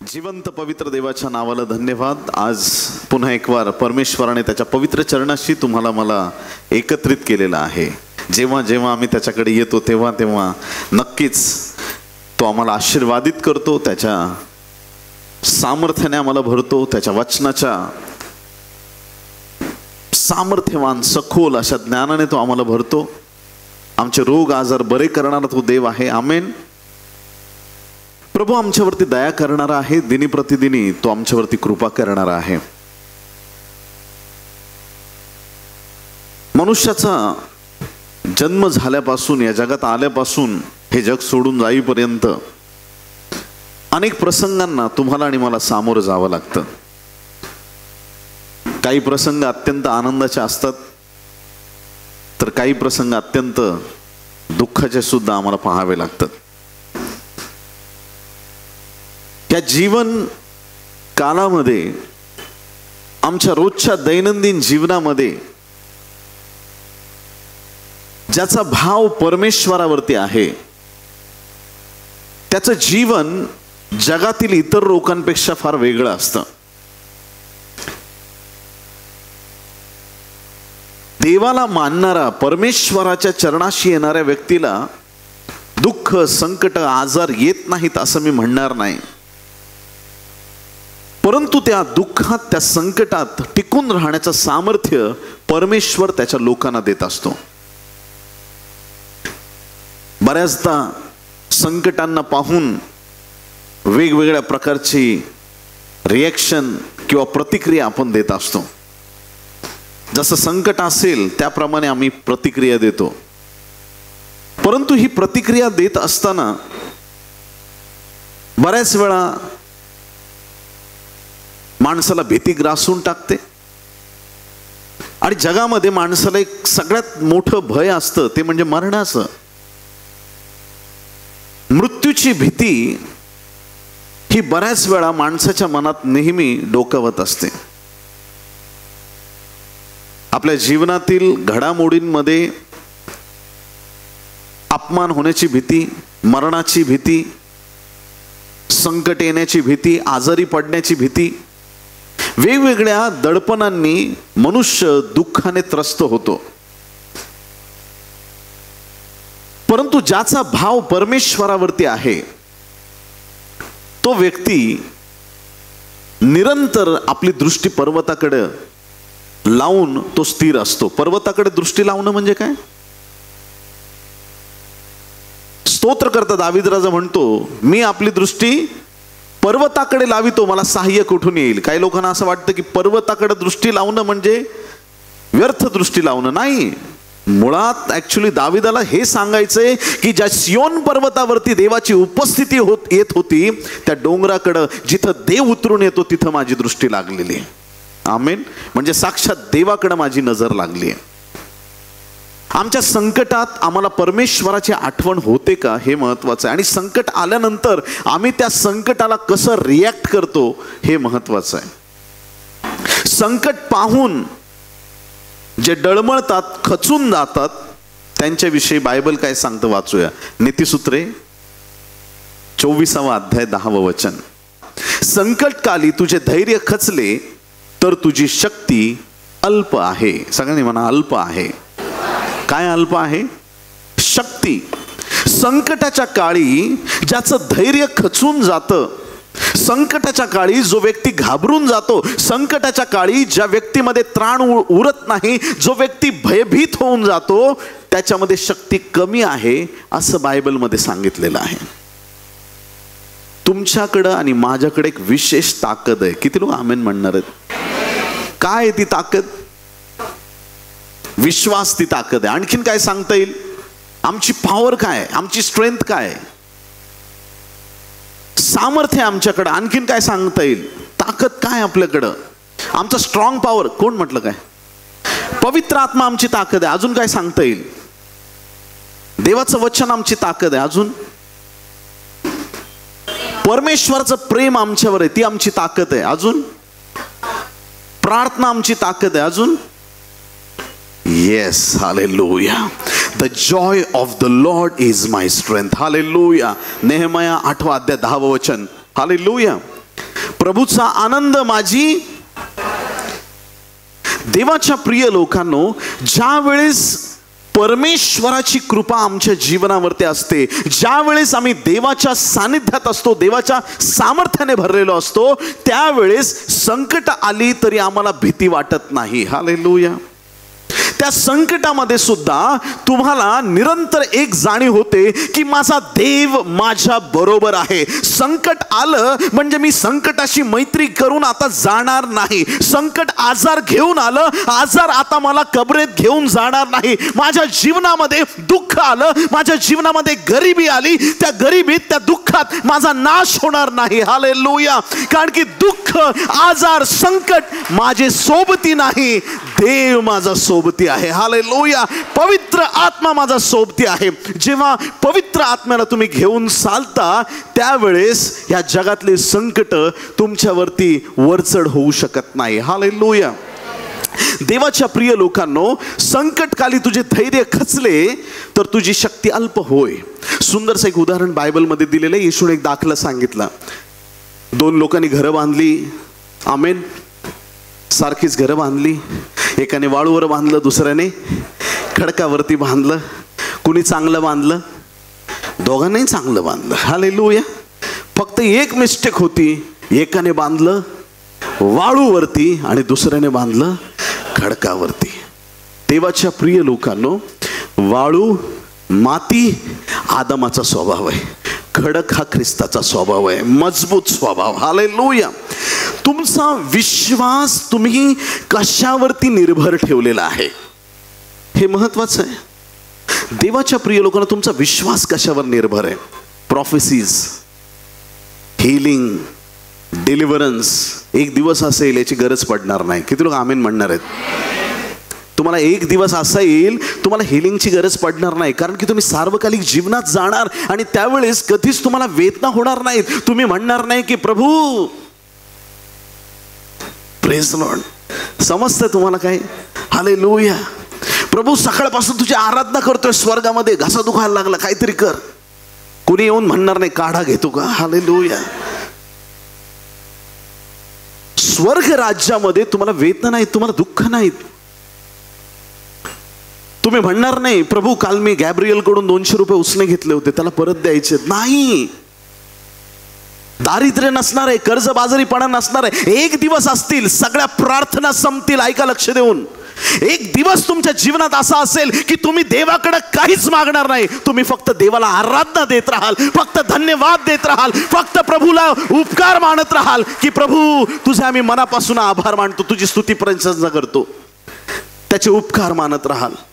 जिवंत पवित्र देवाच्या नावाला धन्यवाद। आज पुन्हा एक वार परमेश्वराने त्याच्या पवित्र चरणाशी तुम्हाला मला एकत्रित केलेला आहे। जेव्हा जेव्हा आम्ही त्याच्याकडे येतो तेव्हा तेव्हा नक्कीच तो आम्हाला आशीर्वादित करतो, त्याच्या सामर्थ्याने आम्हाला भरतो, त्याच्या वचनाच्या सामर्थ्यवान सखोल अशा ज्ञानाने तो आम्हाला भरतो। आमचे रोग आजार बरे करणारा तो देव आहे। आमेन। प्रभू आमच्यावरती दया करणारा आहे, दिनी प्रतिदिनी तो आमच्यावरती कृपा करणारा आहे। मनुष्याचा जन्म झाल्यापासून या जगात आल्यापासून हे जग सोडून जाईपर्यंत अनेक प्रसंगांना तुम्हाला आणि मला सामोरं जावं लागतं। काही प्रसंग अत्यंत आनंदाचे असतात, तर काही प्रसंग अत्यंत दुःखाचे सुद्धा आम्हाला पाहावे लागतात। या जीवन कालामध्ये आमच्या रोजच्या दैनंदिन जीवनामध्ये ज्याचा भाव परमेश्वरावरती आहे, त्याचं जीवन जगातील इतर लोकांपेक्षा फार वेगळं असतं। देवाला मानणारा, परमेश्वराच्या चरणाशी येणाऱ्या व्यक्तीला दुःख, संकट, आजार येत नाहीत असं मी म्हणणार नाही, परंतु त्या दुःखात, त्या संकटात टिकून राहण्याचं सामर्थ्य परमेश्वर त्याच्या लोकांना देत असतो। बऱ्याचदा संकटांना पाहून वेगवेगळ्या प्रकारची रिॲक्शन किंवा प्रतिक्रिया आपण देत असतो। जसं संकट असेल त्याप्रमाणे आम्ही प्रतिक्रिया देतो, परंतु ही प्रतिक्रिया देत असताना बऱ्याच वेळा माणसाला भीती ग्रासून टाकते। आणि जगामध्ये माणसाला एक सगळ्यात मोठं भय असतं, ते म्हणजे मरणाचं। मृत्यूची भीती ही बऱ्याच वेळा माणसाच्या मनात नेहमी डोकावत असते। आपल्या जीवनातील घडामोडींमध्ये अपमान होण्याची भीती, मरणाची भीती, संकट येण्याची भीती, आजारी पडण्याची भीती, वेगवेगळ्या दडपणांनी मनुष्य दुःखाने त्रस्त होतो। परंतु ज्याचा भाव परमेश्वरावरती आहे तो व्यक्ती निरंतर आपली दृष्टी पर्वताकडे लावून तो स्थिर असतो। पर्वताकडे दृष्टी लावणं म्हणजे काय? स्तोत्रकर्ता दावीद राजा म्हणतो, मी आपली दृष्टी पर्वताकडे लावितो, मला सहाय्य कुठून येईल। काही लोकांना असं वाटतं की पर्वताकडे दृष्टी लावणं म्हणजे व्यर्थ दृष्टी लावणं। नाही, मुळात ऍक्च्युली दावीदाला हे सांगायचंय की ज्या सियोन पर्वतावरती देवाची उपस्थिती येत होती, त्या डोंगराकडं जिथं देव उतरून येतो तिथं माझी दृष्टी लागलेली आहे। आमेन। म्हणजे साक्षात देवाकडे माझी नजर लागली आहे। आमच्या संकटात आम्हाला परमेश्वराची आठवण होते का हे महत्वाचं आहे, आणि संकट आल्यानंतर आम्ही त्या संकटाला कसं रिॲक्ट करतो हे महत्वाचं आहे। संकट पाहून जे डळमळतात, खचून जातात, त्यांच्याविषयी बायबल काय सांगतं वाचूया। नीतिसूत्रे 24वा अध्याय 10व वचन। संकटकाली तुझे धैर्य खचले तर तुझी शक्ती अल्प आहे। सगळ्यांनी म्हणा, अल्प आहे। काय अल्प आहे? शक्ती। संकटाच्या काळी ज्याचं धैर्य खचून जातं, संकटाच्या काळी जो व्यक्ती घाबरून जातो, संकटाच्या काळी ज्या व्यक्तीमध्ये त्राण उरत नाही, जो व्यक्ती भयभीत होऊन जातो, त्याच्यामध्ये शक्ती कमी आहे असं बायबलमध्ये सांगितलेलं आहे। तुमच्याकडं आणि माझ्याकडे एक विशेष ताकद आहे। किती लोक आमेन म्हणणार आहेत? काय आहे ती ताकद? विश्वास ती ताकद आहे। आणखीन काय सांगता येईल? आमची पॉवर काय, आमची स्ट्रेंथ काय, सामर्थ्य आमच्याकडं। आणखीन काय सांगता येईल? ताकद काय आपल्याकडं? आमचं स्ट्रॉंग पॉवर कोण म्हटलं? काय? पवित्र आत्मा आमची ताकद आहे। अजून काय सांगता येईल? देवाचं वचन आमची ताकद आहे। अजून परमेश्वराचं प्रेम आमच्यावर आहे, ती आमची ताकद आहे। अजून प्रार्थना आमची ताकद आहे। अजून yes, hallelujah, the joy of the Lord is my strength. Hallelujah. नेहमया 8वा अध्याय 10व वचन। हालेलुया। प्रभूचा आनंद माझी. देवाच्या प्रिय लोकांनो, ज्या वेळेस परमेश्वराची कृपा आमच्या जीवनावरती असते, ज्या वेळेस आम्ही देवाच्या सानिध्यात असतो, देवाच्या सामर्थ्याने भरलेलो असतो, त्यावेळेस संकट आली तरी आम्हाला भीती वाटत नाही. हालेलुया. त्या संकटामध्ये सुद्धा तुम्हाला निरंतर एक जाणीव होते की माझा देव माझ्या बरोबर आहे. संकट आलं म्हणजे मी संकटाशी मैत्री करून आता जाणार नाही. संकट आजार घेऊन आलं, आजार आता मला कबरेत घेऊन जाणार नाही. माझ्या जीवनामध्ये दुःख आलं, माझ्या जीवनामध्ये गरिबी आली, त्या गरिबीत, त्या दुःखात माझा नाश होणार नाही. हालेलुया. कारण की दुःख, आजार, संकट माझे सोबती नाही, देव माझा सोबती आहे. हालेलुया. पवित्र आत्मा माझा सोबती आहे. जेव्हा पवित्र आत्म्याला तुम्ही घेऊन चालता, त्यावेळेस या जगातले संकट तुमच्यावरती वरचढ होऊ शकत नाही. हालेलुया. देवाच्या प्रिय लोकांनो, संकटकाली तुझे धैर्य खचले तर तुझी शक्ती अल्प होय. सुंदरचं एक उदाहरण बायबलमध्ये दिलेलं आहे. येशूने एक दाखला सांगितला. 2 लोकांनी घरं बांधली. आमेन. सारखीच घरं बांधली. एकाने वाळूवर बांधलं, दुसऱ्याने खडकावरती बांधलं. कुणी चांगलं बांधलं? दोघांनाही चांगलं बांधलं. हालेलुया. फक्त एक मिस्टेक होती. एकाने बांधलं वाळूवरती आणि दुसऱ्याने बांधलं खडकावरती. देवाच्या प्रिय लोकांनो, वाळू, माती आदमाचा स्वभाव आहे. खडक हा ख्रिस्ताचा स्वभाव आहे, मजबूत स्वभाव. हालेलुया. तुमचा विश्वास तुम्ही कशावरती निर्भर ठेवलेला आहे हे महत्वाचं आहे. देवाच्या प्रिय लोकांना, तुमचा विश्वास कशावर निर्भर आहे? प्रॉफेसीज, हीलिंग, डिलिव्हरन्स एक दिवस असेल याची गरज पडणार नाही. किती लोक आमेन म्हणणार आहेत? तुम्हाला एक दिवस असा येईल, तुम्हाला हिलिंगची गरज पडणार नाही, कारण की तुम्ही सार्वकालिक जीवनात जाणार आणि त्यावेळेस कधीच तुम्हाला वेदना होणार नाहीत. तुम्ही म्हणणार नाही की प्रभू, प्रेज लॉर्ड, समजतंय तुम्हाला काय? हालेलुया. प्रभू, सकाळपासून तुझी आराधना करतोय, स्वर्गामध्ये घसा दुखायला लागला, काहीतरी कर. कोणी येऊन म्हणणार नाही काढा घेतो का? हालेलुया. स्वर्ग राज्यामध्ये तुम्हाला वेदना नाहीत, तुम्हाला दुःख नाहीत. तुम्ही म्हणणार नाही प्रभू, काल मी गॅब्रियल कडून 200 रुपये उसने घेतले होते, त्याला परत द्यायचे नाही. दारिद्र्य नसणार आहे, कर्जबाजारीपणा नसणार आहे. एक दिवस असतील, सगळ्या प्रार्थना संपतील. ऐका लक्ष देऊन. एक दिवस तुमच्या जीवनात असा असेल की तुम्ही देवाकडे काहीच मागणार नाही. तुम्ही फक्त देवाला आराधना देत राहाल, फक्त धन्यवाद देत राहाल, फक्त प्रभूला उपकार मानत राहाल की प्रभू, तुझे आम्ही मनापासून आभार मानतो, तुझी स्तुती प्रशंसा करतो, त्याचे उपकार मानत राहाल.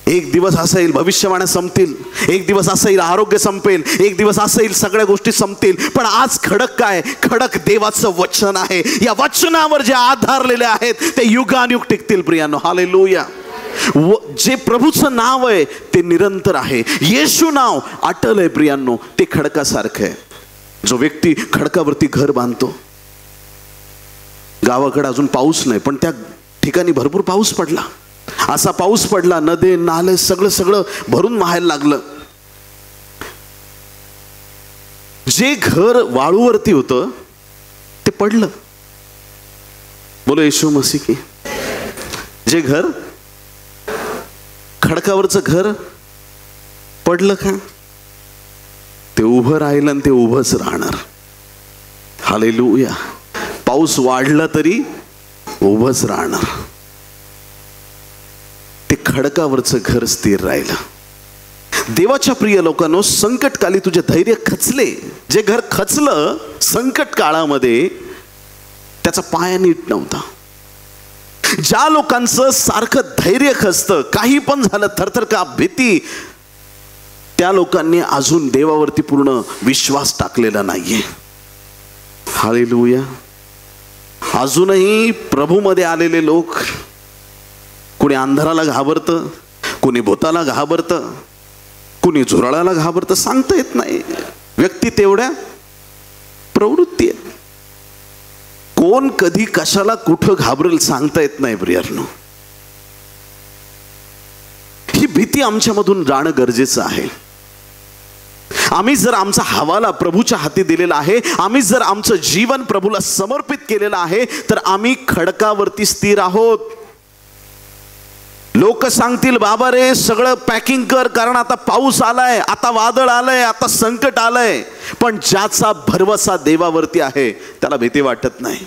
एक दिवस असा येईल, भविष्यवाण्या संपतील. एक दिवस असा येईल, आरोग्य संपेल. एक दिवस असा येईल, सगळ्या गोष्टी संपतील. पण आज खडक काय? खडक देवाचं वचन आहे. या वचनावर जे आधारलेले आहेत ते युगानुयुग टिकतील प्रियांनो. हालेलुया. जे प्रभूचं नाव आहे ते निरंतर आहे. येशू नाव अटल आहे प्रियांनो, ते खडकासारखं आहे. जो व्यक्ती खडकावरती घर बांधतो, गावाकडे अजून पाऊस नाही, पण त्या ठिकाणी भरपूर पाऊस पडला. असा पाऊस पडला, नदी नाले सगळं सगळं भरून वाहायला लागलं. जे घर वाळूवरती होतं ते पडलं. बोलो येशू मसीह की. जे घर खडकावरचं घर पडलं का, ते उभं राहिलं आणि ते उभंच राहणार. हालेलुया. पाऊस वाढला तरी उभंच राहणार. ते खडकावरचं घर स्थिर राहिलं. देवाच्या प्रिय लोकांनो, संकटकाली तुझे धैर्य खचले. जे घर खचलं संकट काळामध्ये, त्याचा पाया नीट नव्हता. ज्या लोकांचं सारखं धैर्य खचतं, काही पण झालं, थरथर का भीती, त्या लोकांनी अजून देवावरती पूर्ण विश्वास टाकलेला नाहीये. हालेलुया. अजूनही प्रभूमध्ये आलेले लोक, कोणी अंधाराला घाबरतं, कोणी भूताला घाबरतं, कोणी झुरळाला घाबरतं, सांगता येत नाही. व्यक्ती तेवढ्या प्रवृत्ती आहेत. कोण कधी कशाला कुठं घाबरेल सांगता येत नाही प्रियांनो. ही भीती आमच्यामधून जाणं गरजेचं आहे. आम्ही जर आमचा हवाला प्रभूच्या हाती दिलेला आहे, आम्ही जर आमचं जीवन प्रभूला समर्पित केलेलं आहे, तर आम्ही खडकावरती स्थिर आहोत. लोक सांगतील बाबा रे सगळं पॅकिंग कर, कारण आता पाऊस आलाय, आता वादळ आलंय, आता संकट आलंय. पण ज्याचा भरवसा देवावरती आहे त्याला भीती वाटत नाही.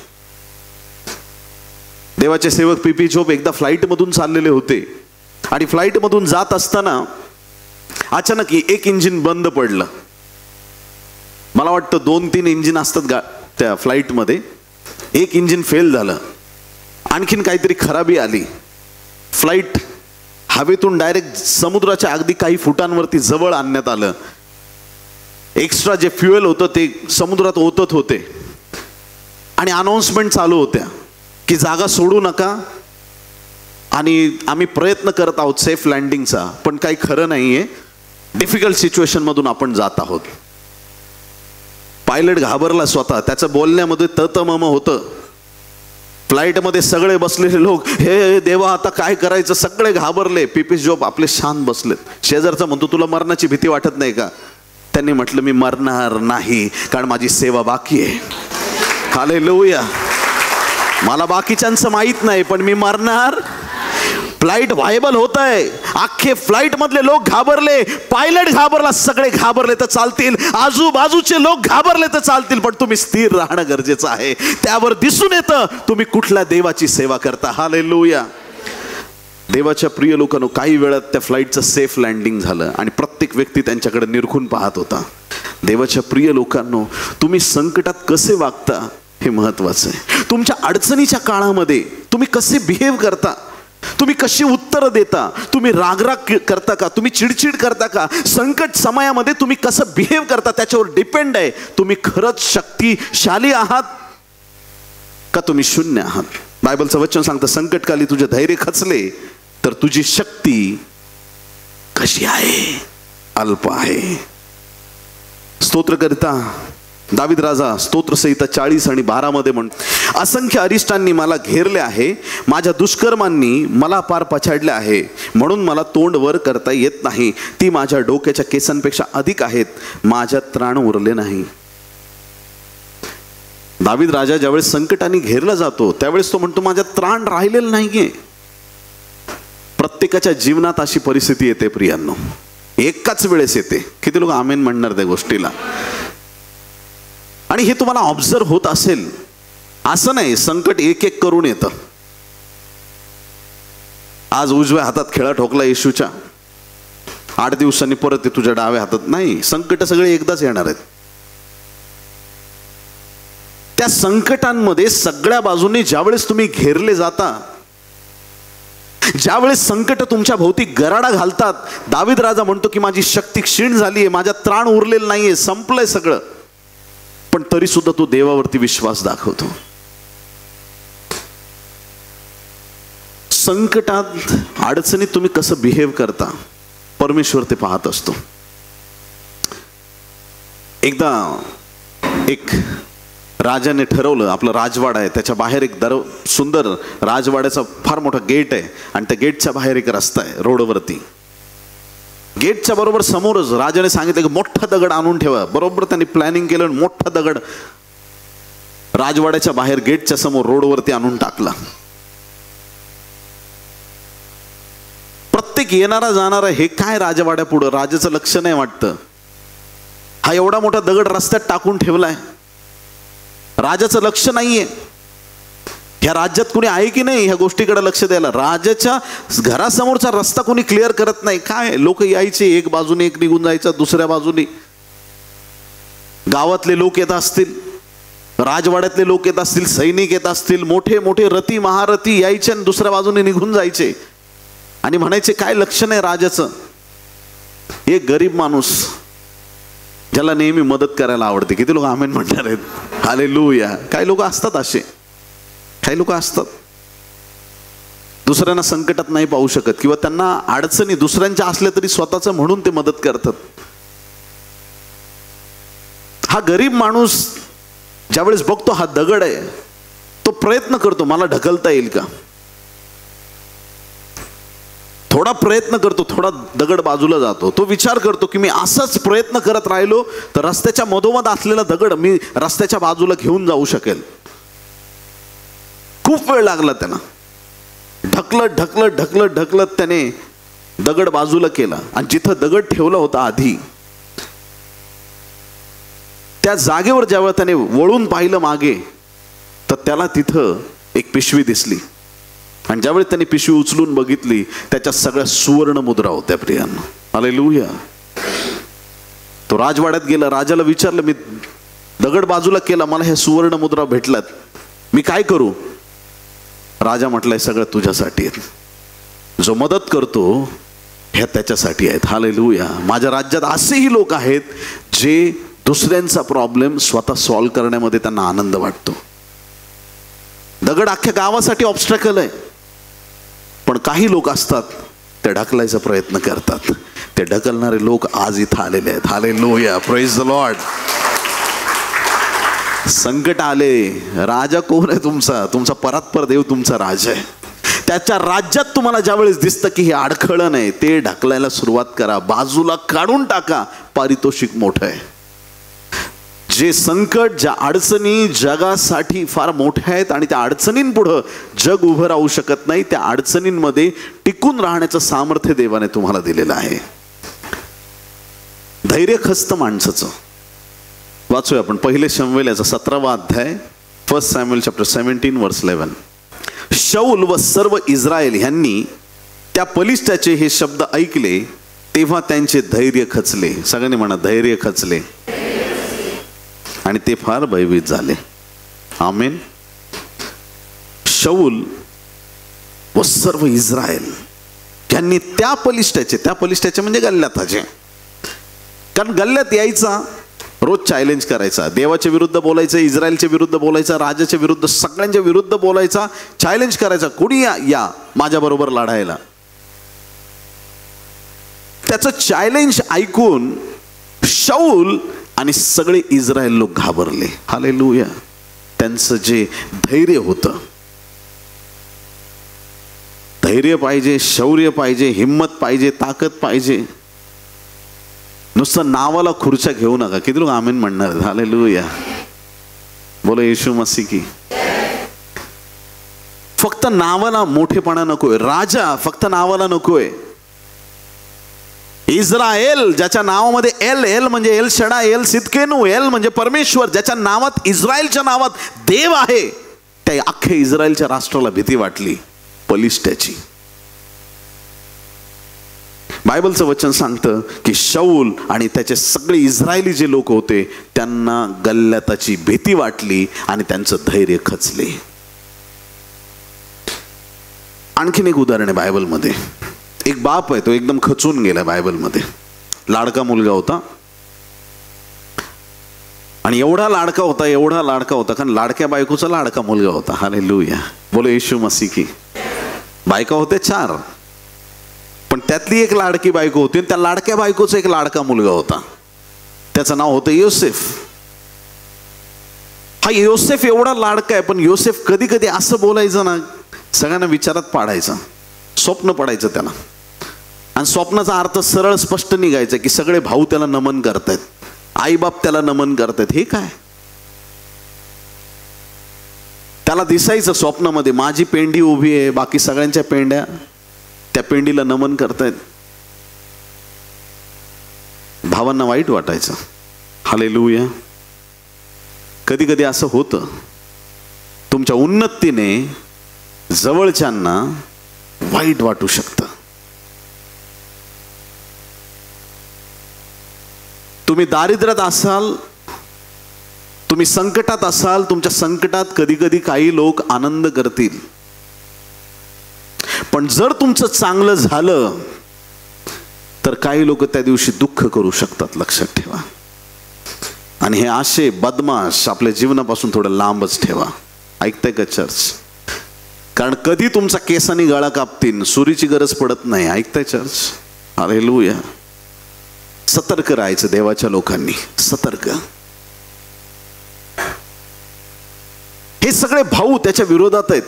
देवाचे सेवक पीपी जोब एकदा फ्लाईट मधून चाललेले होते आणि फ्लाईट मधून जात असताना अचानक एक इंजिन बंद पडलं. मला वाटतं 2-3 इंजिन असतात त्या फ्लाईट मध्ये. एक इंजिन फेल झालं, आणखीन काहीतरी खराबी आली. फ्लाईट हवेतून डायरेक्ट समुद्राच्या अगदी काही फुटांवरती जवळ आणण्यात आलं. एक्स्ट्रा जे फ्युएल होतं ते समुद्रात ओतत होते आणि अनाउन्समेंट चालू होत्या की जागा सोडू नका आणि आम्ही प्रयत्न करत आहोत सेफ लँडिंगचा, पण काही खरं नाहीये, डिफिकल्ट सिच्युएशन मधून आपण जात आहोत. पायलट घाबरला स्वतः, त्याचं बोलण्यामध्ये ततमम होतं. फ्लाईटमध्ये सगळे बसलेले लोक हे देवा आता काय करायचं, सगळे घाबरले. पीपी जोब आपले शांत बसलेत. शेजारचा म्हणतो तुला मरणाची भीती वाटत नाही का? त्यांनी म्हटलं मी मरणार नाही, कारण माझी सेवा बाकी आहे. हालेलुया. मला बाकीच्यांचं माहित नाही, पण मी मरणार. फ्लाईट व्हायबल होत आहे. अख्खे फ्लाईट मधले लोक घाबरले, पायलट घाबरला, सगळे घाबरले तर चालतील, आजूबाजूचे लोक घाबरले तर चालतील, पण तुम्ही स्थिर राहणं गरजेचं आहे. त्यावर दिसून येतं तुम्ही कुठल्या देवाची सेवा करता. हालेलुया. देवाच्या प्रिय लोकांनो, काही वेळात त्या फ्लाईटचं सेफ लँडिंग झालं आणि प्रत्येक व्यक्ती त्यांच्याकडे निरखून पाहत होता. देवाच्या प्रिय लोकांनो, तुम्ही संकटात कसे वागता हे महत्वाचं आहे. तुमच्या अडचणीच्या काळामध्ये तुम्ही कसे बिहेव करता, तुम्ही कशी उत्तर देता, तुम्ही रागराग करता का, तुम्ही चिडचिड करता का, संकट समयामध्ये तुम्ही कसं बिहेव करता त्याच्यावर डिपेंड आहे तुम्ही खरंच शक्तिशाली आहात का तुम्ही शून्य आहात. बायबलचं वचन सांगतं संकटकाली तुझे धैर्य खचले तर तुझी शक्ती कशी आहे, अल्प आहे. स्तोत्र करता दावीद राजा स्तोत्रसंहिता 40 आणि 12 मध्ये म्हणतो, असंख्य अरिष्टांनी मला घेरले आहे, माझ्या दुष्कर्मांनी मला पार पछाडले आहे, म्हणून मला तोंड वर करता येत नाही. ती माझ्या डोक्याच्या केसांपेक्षा अधिक आहेत, माझ्यात त्राण उरले नाही. दावीद राजा ज्यावेळेस संकटाने घेरला जातो त्यावेळेस तो म्हणतो माझ्यात त्राण राहिलेलं नाहीये. प्रत्येकाच्या जीवनात अशी परिस्थिती येते प्रियांनो, एकाच वेळेस येते. किती लोक आमेन म्हणणार त्या गोष्टीला? आणि हे तुम्हाला ऑब्झर्व होत असेल, असं नाही संकट एक एक करून येतं. आज उजव्या हातात खेळा ठोकला येशूच्या, 8 दिवसांनी परत ते तुझ्या डाव्या हातात. नाही, संकट सगळे एकदाच येणार आहेत. त्या संकटांमध्ये सगळ्या बाजूने ज्यावेळेस तुम्ही घेरले जाता, ज्यावेळेस संकट तुमच्या भोवती गराडा घालतात, दावीद राजा म्हणतो की माझी शक्ती क्षीण झाली आहे, माझ्या त्राण उरलेलं नाहीये, संपलंय सगळं. पण तरी सुद्धा तो देवावरती विश्वास दाखवतो. संकटात अडचणीत तुम्ही कसं बिहेव करता परमेश्वर ते पाहत असतो. एकदा एक राजाने ठरवलं, आपलं राजवाडा आहे, त्याच्या बाहेर एक सुंदर राजवाड्याचा फार मोठा गेट आहे आणि त्या गेटच्या बाहेर एक रस्ता आहे रोडवरती. गेटच्या बरोबर समोरच राजाने सांगितलं की मोठा दगड आणून ठेवा. बरोबर त्यांनी प्लॅनिंग केलं, मोठा दगड राजवाड्याच्या बाहेर गेटच्या समोर रोडवरती आणून टाकला. प्रत्येक येणारा जाणारा हे काय राजवाड्या पुढं, राजाचं लक्ष नाही वाटतं. हा एवढा मोठा दगड रस्त्यात टाकून ठेवलाय, राजाचं लक्ष नाहीये. ह्या राज्यात कोणी आहे की नाही ह्या गोष्टीकडे लक्ष द्यायला. राजाच्या घरासमोरचा रस्ता कोणी क्लिअर करत नाही. काय लोक यायचे, एक बाजूने एक निघून जायचं, दुसऱ्या बाजूने गावातले लोक येत असतील, राजवाड्यातले लोक येत असतील, सैनिक येत असतील, मोठे मोठे रथी महारथी यायचे आणि दुसऱ्या बाजूने निघून जायचे आणि म्हणायचे काय लक्ष नाही राजाचं. एक गरीब माणूस ज्याला नेहमी मदत करायला आवडते. किती लोक आमेन म्हणणार आहेत? हालेलुया. काही लोक असतात असे, काही लोक असतात दुसऱ्यांना संकटात नाही पाहू शकत किंवा त्यांना अडचणी दुसऱ्यांच्या असल्या तरी स्वतःचं म्हणून ते मदत करतात. हा गरीब माणूस ज्यावेळेस बघतो हा दगड आहे, तो प्रयत्न करतो मला ढकलता येईल का. थोडा प्रयत्न करतो, थोडा दगड बाजूला जातो. तो विचार करतो की मी असंच प्रयत्न करत राहिलो तर रस्त्याच्या मधोमध असलेला दगड मी रस्त्याच्या बाजूला घेऊन जाऊ शकेल. खूप वेळ लागला त्याला. ढकलत ढकलत ढकलत ढकलत त्याने दगड बाजूला केला आणि जिथं दगड ठेवला होता आधी त्या जागेवर ज्यावेळेला त्याने वळून पाहिलं मागे तर त्याला तिथं एक पिशवी दिसली. आणि ज्यावेळी त्यांनी पिशवी उचलून बघितली त्याच्या सगळ्या सुवर्ण मुद्रा होत्या. प्रियांनो, हालेलुया. तो राजवाड्यात गेला, राजाला विचारलं, मी दगड बाजूला केला, मला ह्या सुवर्ण मुद्रा भेटल्यात, मी काय करू? राजा म्हटलंय, सगळं तुझ्यासाठी आहे. जो मदत करतो ह्या त्याच्यासाठी आहेत. हालेलुया. माझ्या राज्यात असेही लोक आहेत जे दुसऱ्यांचा प्रॉब्लेम स्वतः सॉल्व्ह करण्यामध्ये त्यांना आनंद वाटतो. दगड अख्ख्या गावासाठी ऑब्स्टॅकल आहे, पण काही लोक असतात ते ढकलायचा प्रयत्न करतात. ते ढकलणारे लोक आज इथं आलेले आहेत. Hallelujah, praise the Lord. संकट आले, राजा कोण आहे तुमचा? तुमचा परात्पर देव तुमचा राजा आहे. त्याच्या राज्यात तुम्हाला ज्यावेळेस दिसतं की हे अडखळण आहे, ते ढकलायला सुरुवात करा, बाजूला काढून टाका. पारितोषिक मोठं आहे. जे संकट, ज्या अडचणी जगासाठी फार मोठ्या आहेत आणि त्या अडचणींपुढं जग उभं राहू शकत नाही, त्या अडचणींमध्ये टिकून राहण्याचं सामर्थ्य देवाने तुम्हाला दिलेलं आहे. धैर्य खसतं माणसाचं. वाचूया आपण पहिले शमूएलाचा 17वा अध्याय, 1 सॅम्युएल चॅप्टर 17 वर्स 11. शाऊल व सर्व इस्रायल ह्यांनी त्या बलिष्ठाचे हे शब्द ऐकले तेव्हा त्यांचे धैर्य खचले. सगळ्यांनी म्हणा, धैर्य खचले. आणि ते फार भयभीत झाले. आमेन. शाऊल व सर्व इस्रायल यांनी त्या बलिष्ठाचे म्हणजे गल्ल्याताचे, कारण गल्ल्यात यायचा, रोज चॅलेंज करायचा, देवाच्या विरुद्ध बोलायचं, इस्रायलच्या विरुद्ध बोलायचा, राजाच्या विरुद्ध, सगळ्यांच्या विरुद्ध बोलायचा, चॅलेंज करायचा, कोणी या माझ्या बरोबर लढायला. त्याचं चॅलेंज ऐकून शाऊल आणि सगळे इस्रायल लोक घाबरले. हालेलुया. त्यांचं जे धैर्य होतं, धैर्य पाहिजे, शौर्य पाहिजे, हिम्मत पाहिजे, ताकद पाहिजे. नुसतं नावाला खुर्च्या घेऊ नका. किती लोक आमेन म्हणणार? हालेलुया. बोलो येशू मसीह की. फक्त नावाला मोठेपणा नकोय. राजा फक्त नावाला नकोय. इस्रायल, ज्याच्या नावामध्ये एल, एल म्हणजे एल शडा, एल सिदकेनू, एल म्हणजे परमेश्वर, ज्याच्या नावात, इस्रायलच्या नावात देव आहे, त्या अख्ख्या इस्रायलच्या राष्ट्राला भीती वाटली बलिष्ठाची. बायबलचं वचन सांगतं की शाऊल आणि त्याचे सगळे इस्रायली जे लोक होते त्यांना गल्ल्याताची भीती वाटली आणि त्यांचं धैर्य खचले. आणखीन एक उदाहरण आहे बायबलमध्ये. एक बाप आहे, तो एकदम खचून गेला बायबलमध्ये. लाडका मुलगा होता आणि एवढा लाडका होता कारण लाडक्या बायकोचा लाडका मुलगा होता. हालेलुया. बोलो येशू मसीह की. बायका होते 4, पण त्यातली एक लाडकी बायको होती आणि त्या लाडक्या बायकोचा एक लाडका मुलगा होता. त्याचं नाव होतं योसेफ. हा योसेफ एवढा लाडका आहे, पण योसेफ कधी कधी असं बोलायचं ना, सगळ्यांना विचारात पाडायचं. स्वप्न पडायचं त्याला आणि स्वप्नाचा अर्थ सरळ स्पष्ट निघायचा की सगळे भाऊ त्याला नमन करतायत, आईबाप त्याला नमन करतायत. हे काय? त्याला दिसायचं स्वप्नामध्ये माझी पेंडी उभी आहे, बाकी सगळ्यांच्या पेंड्या त्या पेंडीला नमन करतायत. भावांना वाईट वाटायचं. हालेलुया. कधी कधी असं होतं, तुमच्या उन्नतीने जवळच्यांना वाईट वाटू शकतं. तुम्ही दारिद्र्यात असाल, तुम्ही संकटात असाल, तुमच्या संकटात कधी कधी काही लोक आनंद करतील, पण जर तुमचं चांगलं झालं तर काही लोक त्या दिवशी दुःख करू शकतात. लक्षात ठेवा. आणि हे असे बदमाश आपल्या जीवनापासून थोडं लांबच ठेवा. ऐकताय का चर्च? कारण कधी तुमचा केसानी गळा कापतील, सुरीची गरज पडत नाही. ऐकताय चर्च? हालेलुया. सतर्क राहायचं देवाच्या लोकांनी. सतर्क. हे सगळे भाऊ त्याच्या विरोधात आहेत.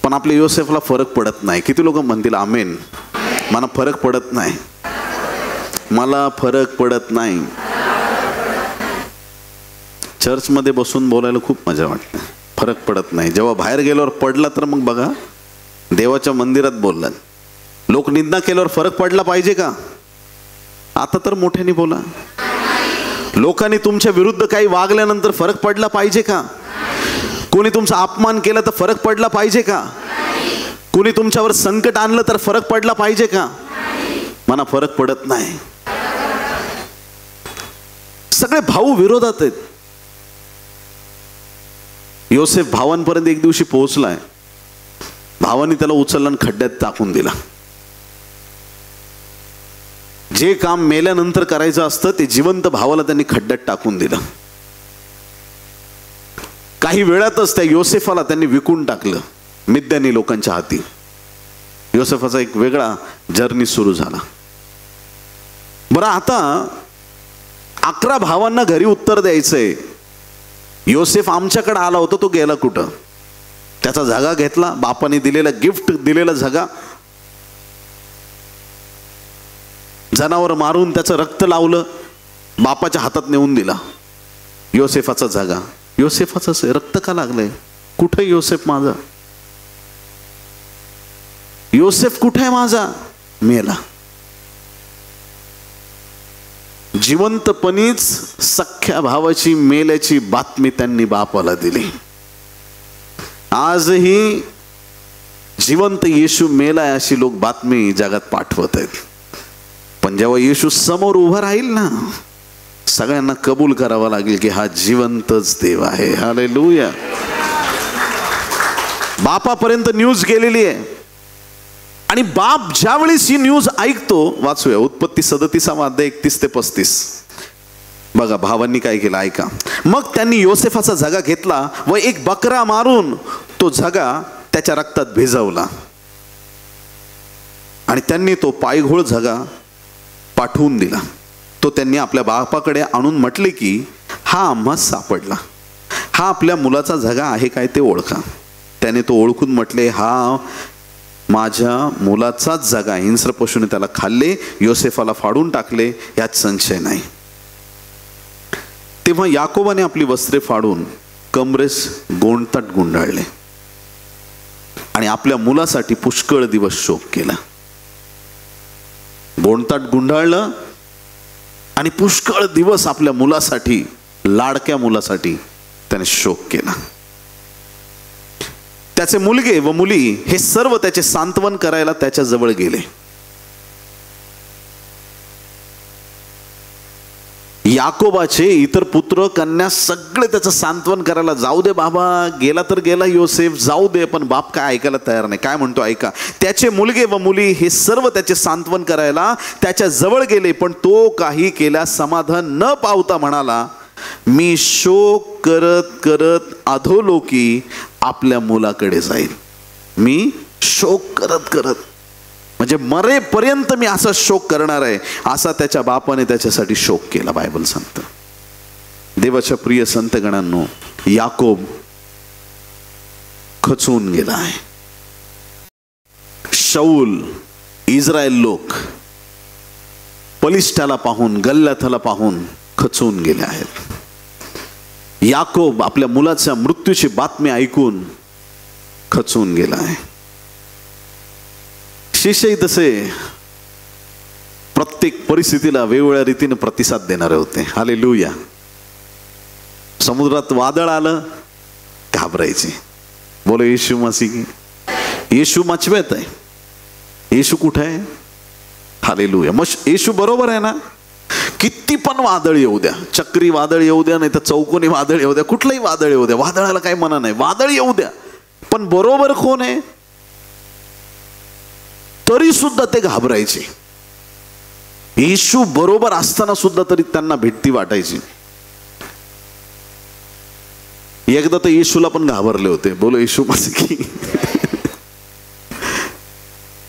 पण आपल्या योसेफला फरक पडत नाही. किती लोक म्हणतील आमेन. मला फरक पडत नाही, मला फरक पडत नाही. चर्चमध्ये बसून बोलायला खूप मजा वाटते, फरक पडत नाही. जेव्हा बाहेर गेल्यावर पडला तर मग बघा, देवाच्या मंदिरात बोललात, लोक निंदा केल्यावर फरक पडला पाहिजे का? आता तर मोठ्याने बोला. लोकांनी तुमच्या विरुद्ध काही वागल्यानंतर फरक पडला पाहिजे का? कोणी तुमचा अपमान केला तर फरक पडला पाहिजे का? कोणी तुमच्यावर संकट आणलं तर फरक पडला पाहिजे का? मला फरक पडत नाही. सगळे भाऊ विरोधात आहेत. योसेफ भावांपर्यंत एक दिवशी पोहोचलाय. भावांनी त्याला उचलला आणि खड्ड्यात टाकून दिला. जे काम मेल्यानंतर करायचं असतं ते जिवंत भावाला त्यांनी खड्ड्यात टाकून दिलं. काही वेळातच त्या योसेफाला त्यांनी विकून टाकलं मिद्यानी लोकांच्या हाती. योसेफाचा एक वेगळा जर्नी सुरू झाला. बरं, आता 11 भावांना घरी उत्तर द्यायचंय. योसेफ आमच्याकडे आला होता, तो गेला कुठं? त्याचा झगा घेतला, बापाने दिलेला गिफ्ट दिलेला झगा, जनावर मारून त्याचं रक्त लावलं, बापाच्या हातात नेऊन दिला योसेफाचा झगा. योसेफाच रक्त का लागलंय? कुठे योसेफ माझा? योसेफ कुठे आहे माझा? मेला. जिवंतपणीच सख्या भावाची मेल्याची बातमी त्यांनी बापाला दिली. आजही जिवंत येशू मेलाय अशी लोक बातमी जगात पाठवत आहेत. पण जेव्हा येशू समोर उभा राहील ना, सगळ्यांना कबूल करावं लागेल की हा जिवंतच देव आहे. हालेलुया. बापापर्यंत न्यूज गेलेली आहे आणि बाप ज्यावेळेस ही न्यूज ऐकतो, वाचूया उत्पत्ती 37 अध्याय 31 ते 35. बघा भावांनी काय केलं, ऐका. मग त्यांनी योसेफाचा झगा घेतला व एक बकरा मारून तो झगा त्याच्या रक्तात भिजवला आणि त्यांनी तो पायघोळ झगा पाठवून दिला. तो त्यांनी आपल्या बापाकडे आणून म्हटले की हा आम्हास सापडला, हा आपल्या मुलाचा झगा आहे काय ते ओळखा. त्याने तो ओळखून म्हटले, हा माझ्या मुलाचाच झगा. हिंस्र पशूने त्याला खाल्ले, योसेफाला फाडून टाकले, यात संशय नाही. तेव्हा याकोबाने आपली वस्त्रे फाडून कमरेस गोंडताट गुंडाळले आणि आपल्या मुलासाठी पुष्कळ दिवस शोक केला. गोंडताट गुंडाळलं आणि पुष्कळ दिवस आपल्या मुलासाठी, लाडक्या मुलासाठी त्याने शोक केला. त्याचे मुलगे व मुली हे सर्व त्याचे सांत्वन करायला त्याच्या जवळ गेले. याकोबाचे इतर पुत्र कन्या सगळे त्याचं सांत्वन करायला, जाऊ दे बाबा, गेला तर गेला योसेफ, जाऊ दे. पण बाप काय ऐकायला तयार नाही. काय म्हणतो ऐका. त्याचे मुलगे व मुली हे सर्व त्याचे सांत्वन करायला त्याच्या जवळ गेले, पण तो काही केल्यास समाधान न पावता म्हणाला, मी शोक करत करत अधोलोकी आपल्या मुलाकडे जाईल. मी शोक करत करत म्हणजे मरेपर्यंत मी असा शोक करणार आहे, असा त्याच्या बापाने त्याच्यासाठी शोक केला. बायबल सांगतं. देवाच्या प्रिय संतगणांनो, याकोब खचून गेला आहे. शाऊल, इस्रायल लोक पलिष्ठाला पाहून, गल्ल्याथाला पाहून खचून गेले आहेत. याकोब आपल्या मुलाच्या मृत्यूची बातमी ऐकून खचून गेला आहे. शिष्यही तसे प्रत्येक परिस्थितीला वेगवेगळ्या रीतीने प्रतिसाद देणारे होते. हालेलुया. समुद्रात वादळ आलं, घाबरायचे. बोलो येशू मसीह. येशू मचवेत आहे. येशू कुठे आहे? हालेलुया. मग येशू बरोबर आहे ना? किती पण वादळ येऊ द्या, चक्री वादळ येऊ द्या, नाही तर चौकोनी वादळ येऊ द्या, कुठलंही वादळ येऊ द्या, वादळाला काही मना नाही, वादळ येऊ द्या, पण बरोबर कोण आहे? तरी सुद्धा ते घाबरायचे. येशू बरोबर असताना सुद्धा तरी त्यांना भीती वाटायची. एकदा तर येशूला पण घाबरले होते. बोलो येशू मसीह.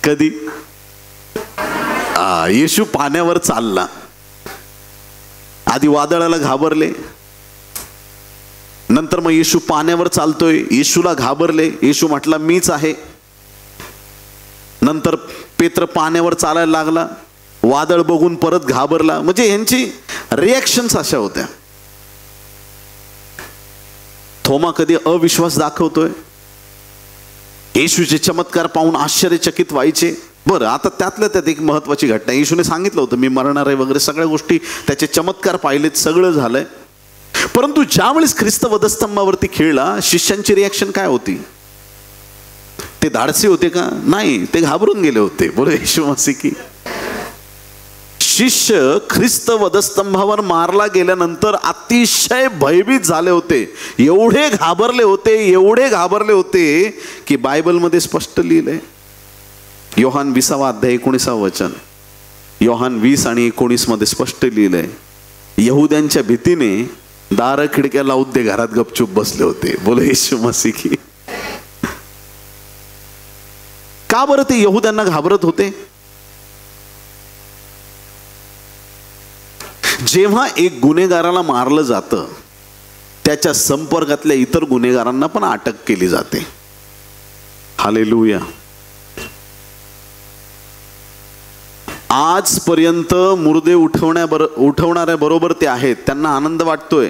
कधी? येशू पाण्यावर चालला. आधी वादळाला घाबरले, नंतर मग येशू पाण्यावर चालतोय, येशूला घाबरले, येशू म्हटला मीच आहे. नंतर पेत्र पाण्यावर चालायला लागला, वादळ बघून परत घाबरला. म्हणजे यांची रिॲक्शन्स अशा होत्या. थोमा कधी अविश्वास दाखवतोय, येशूचे चमत्कार पाहून आश्चर्यचकित व्हायचे. बरं, आता त्यातल्या त्यात एक महत्वाची घटना, येशूने सांगितलं होतं मी मरणार आहे वगैरे सगळ्या गोष्टी, त्याचे चमत्कार पाहिलेत, सगळं झालंय. परंतु ज्यावेळेस ख्रिस्त वधस्तंभावरती खेळला, शिष्यांची रिॲक्शन काय होती? ते धाडसी होते का? नाही, ते घाबरून गेले होते. बोलो येशू मसीह की. शिष्य ख्रिस्त वधस्तंभावर मारला गेल्यानंतर अतिशय भयभीत झाले होते, एवढे घाबरले होते की बायबलमध्ये स्पष्ट लिहिलंय. योहान 20 अध्याय 19 वचन, योहान 20 आणि 19 मध्ये स्पष्ट लिहिलंय, यहुद्यांच्या भीतीने दार खिडक्या लावून ते घरात गपचूप बसले होते. बोलो येशू मसीह की. का बरं ते यहुद्यांना घाबरत होते? जेव्हा एक गुन्हेगाराला मारलं जातं, त्याच्या संपर्कातल्या इतर गुन्हेगारांना पण अटक केली जाते. हालेलुया. आजपर्यंत मुर्दे उठवणाऱ्या बरोबर ते आहेत, त्यांना आनंद वाटतोय.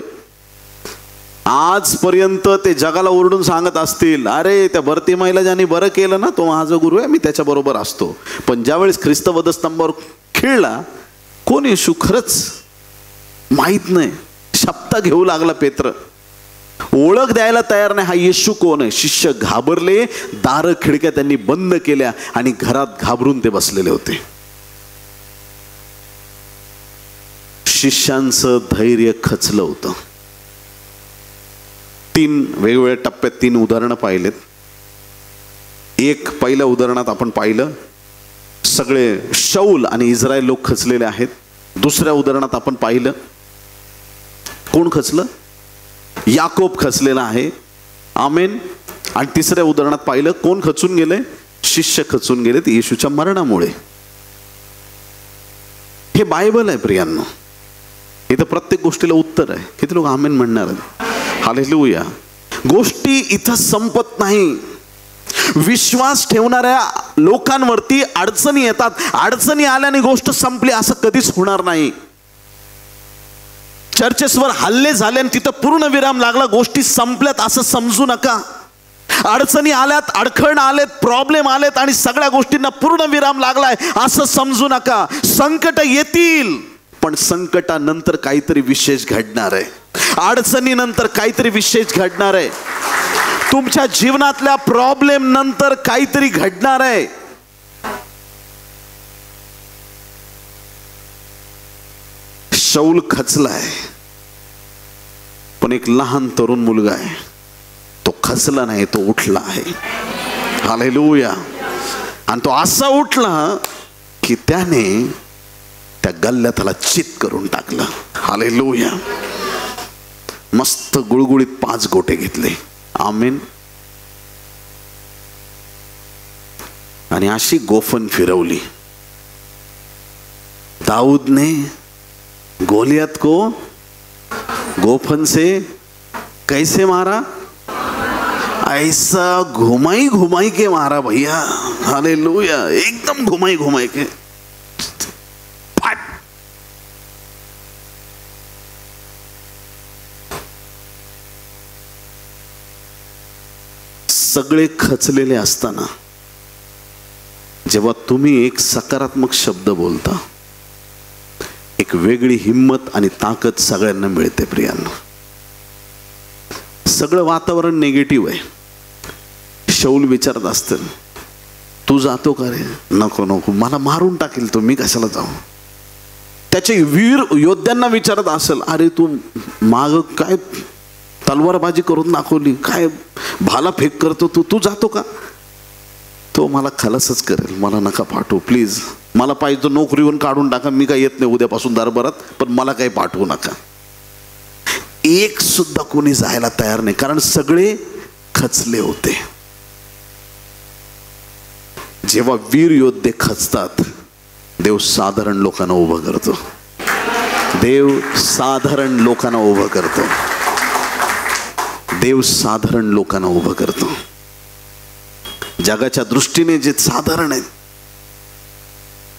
आजपर्यंत ते जगाला ओरडून सांगत असतील, अरे त्या भरतीमाईला ज्यांनी बरं केलं ना, तो माझा गुरु आहे, मी त्याच्या बरोबर असतो. पण ज्यावेळेस ख्रिस्त वधस्तंभावर खेळला, कोण येशू खरंच माहित नाही. शपथा घेऊ लागला पेत्र, ओळख द्यायला तयार नाही, हा येशू कोण आहे. शिष्य घाबरले, दार खिडक्या त्यांनी बंद केल्या आणि घरात घाबरून ते बसलेले होते. शिष्यांचं धैर्य खचलं होतं. 3 वेगवेगळ्या टप्प्यात 3 उदाहरणं पाहिलेत. एक पहिल्या उदाहरणात आपण पाहिलं, सगळे शौल आणि इस्रायल लोक खचलेले आहेत. दुसऱ्या उदाहरणात आपण पाहिलं, कोण खचलं? याकोब खचलेला आहे. आमेन. आणि तिसऱ्या उदाहरणात पाहिलं, कोण खचून गेले? शिष्य खचून गेलेत येशूच्या मरणामुळे. हे बायबल आहे प्रियांनो, इथं प्रत्येक गोष्टीला उत्तर आहे. किती लोक आमेन म्हणणार? हालेलुया. गोष्टी इथं संपत नाही. विश्वास ठेवणाऱ्या लोकांवरती अडचणी येतात. अडचणी आल्याने गोष्ट संपली असं कधीच होणार नाही. चर्चेसवर हल्ले झाले आणि तिथं पूर्ण विराम लागला, गोष्टी संपल्यात असं समजू नका. अडचणी आल्यात, अडखळणं आलेत, प्रॉब्लेम आलेत आणि सगळ्या गोष्टींना पूर्ण विराम लागलाय असं समजू नका. संकट येतील, पण संकटानंतर काहीतरी विशेष घडणार आहे. अडचणीनंतर काहीतरी विशेष घडणार आहे. तुमच्या जीवनातल्या प्रॉब्लेम नंतर काहीतरी घडणार आहे. शौल खचलाय, पण एक लहान तरुण मुलगा आहे, तो खचला नाही, तो उठला आहे. हालेलुया. आणि तो असा उठला की त्याने त्या गल्ल्याला चित करून टाकलं. हालेलुया. मस्त गुळगुळीत 5 गोटे घेतले. आमेन. आणि अशी गोफन फिरवली. दाऊद ने गोलियत को गोफन से कैसे मारा? ऐसा घुमाई घुमाई के मारा भैया. हालेलुया. एकदम घुमाई घुमाई के. सगळे खचलेले असताना जेव्हा तुम्ही एक सकारात्मक शब्द बोलता, एक वेगळी हिम्मत आणि ताकद सगळ्यांना मिळते प्रियांनो. सगळं वातावरण निगेटिव्ह आहे. शौल विचारत असतील, तू जातो का रे? नको नको, मला मारून टाकेल तो, मी कशाला जाऊ. त्याचे वीर योद्ध्यांना विचारत असेल, अरे तू माग काय तलवारबाजी करून दाखवली, काय भाला फेक करतो तू जातो का? तो मला खलासच करेल, मला नका पाठवू प्लीज. मला पाहिजे नोकरीवरून काढून टाका, मी काय येत नाही उद्यापासून दरबारात, पण मला काही पाठवू नका. एक सुद्धा कोणी जायला तयार नाही, कारण सगळे खचले होते. जेव्हा वीर योद्धे खचतात, देव साधारण लोकांना उभं करतो. देव साधारण लोकांना उभं करतो. देव साधारण लोकांना उभं करतो. जगाच्या दृष्टीने जे साधारण आहेत,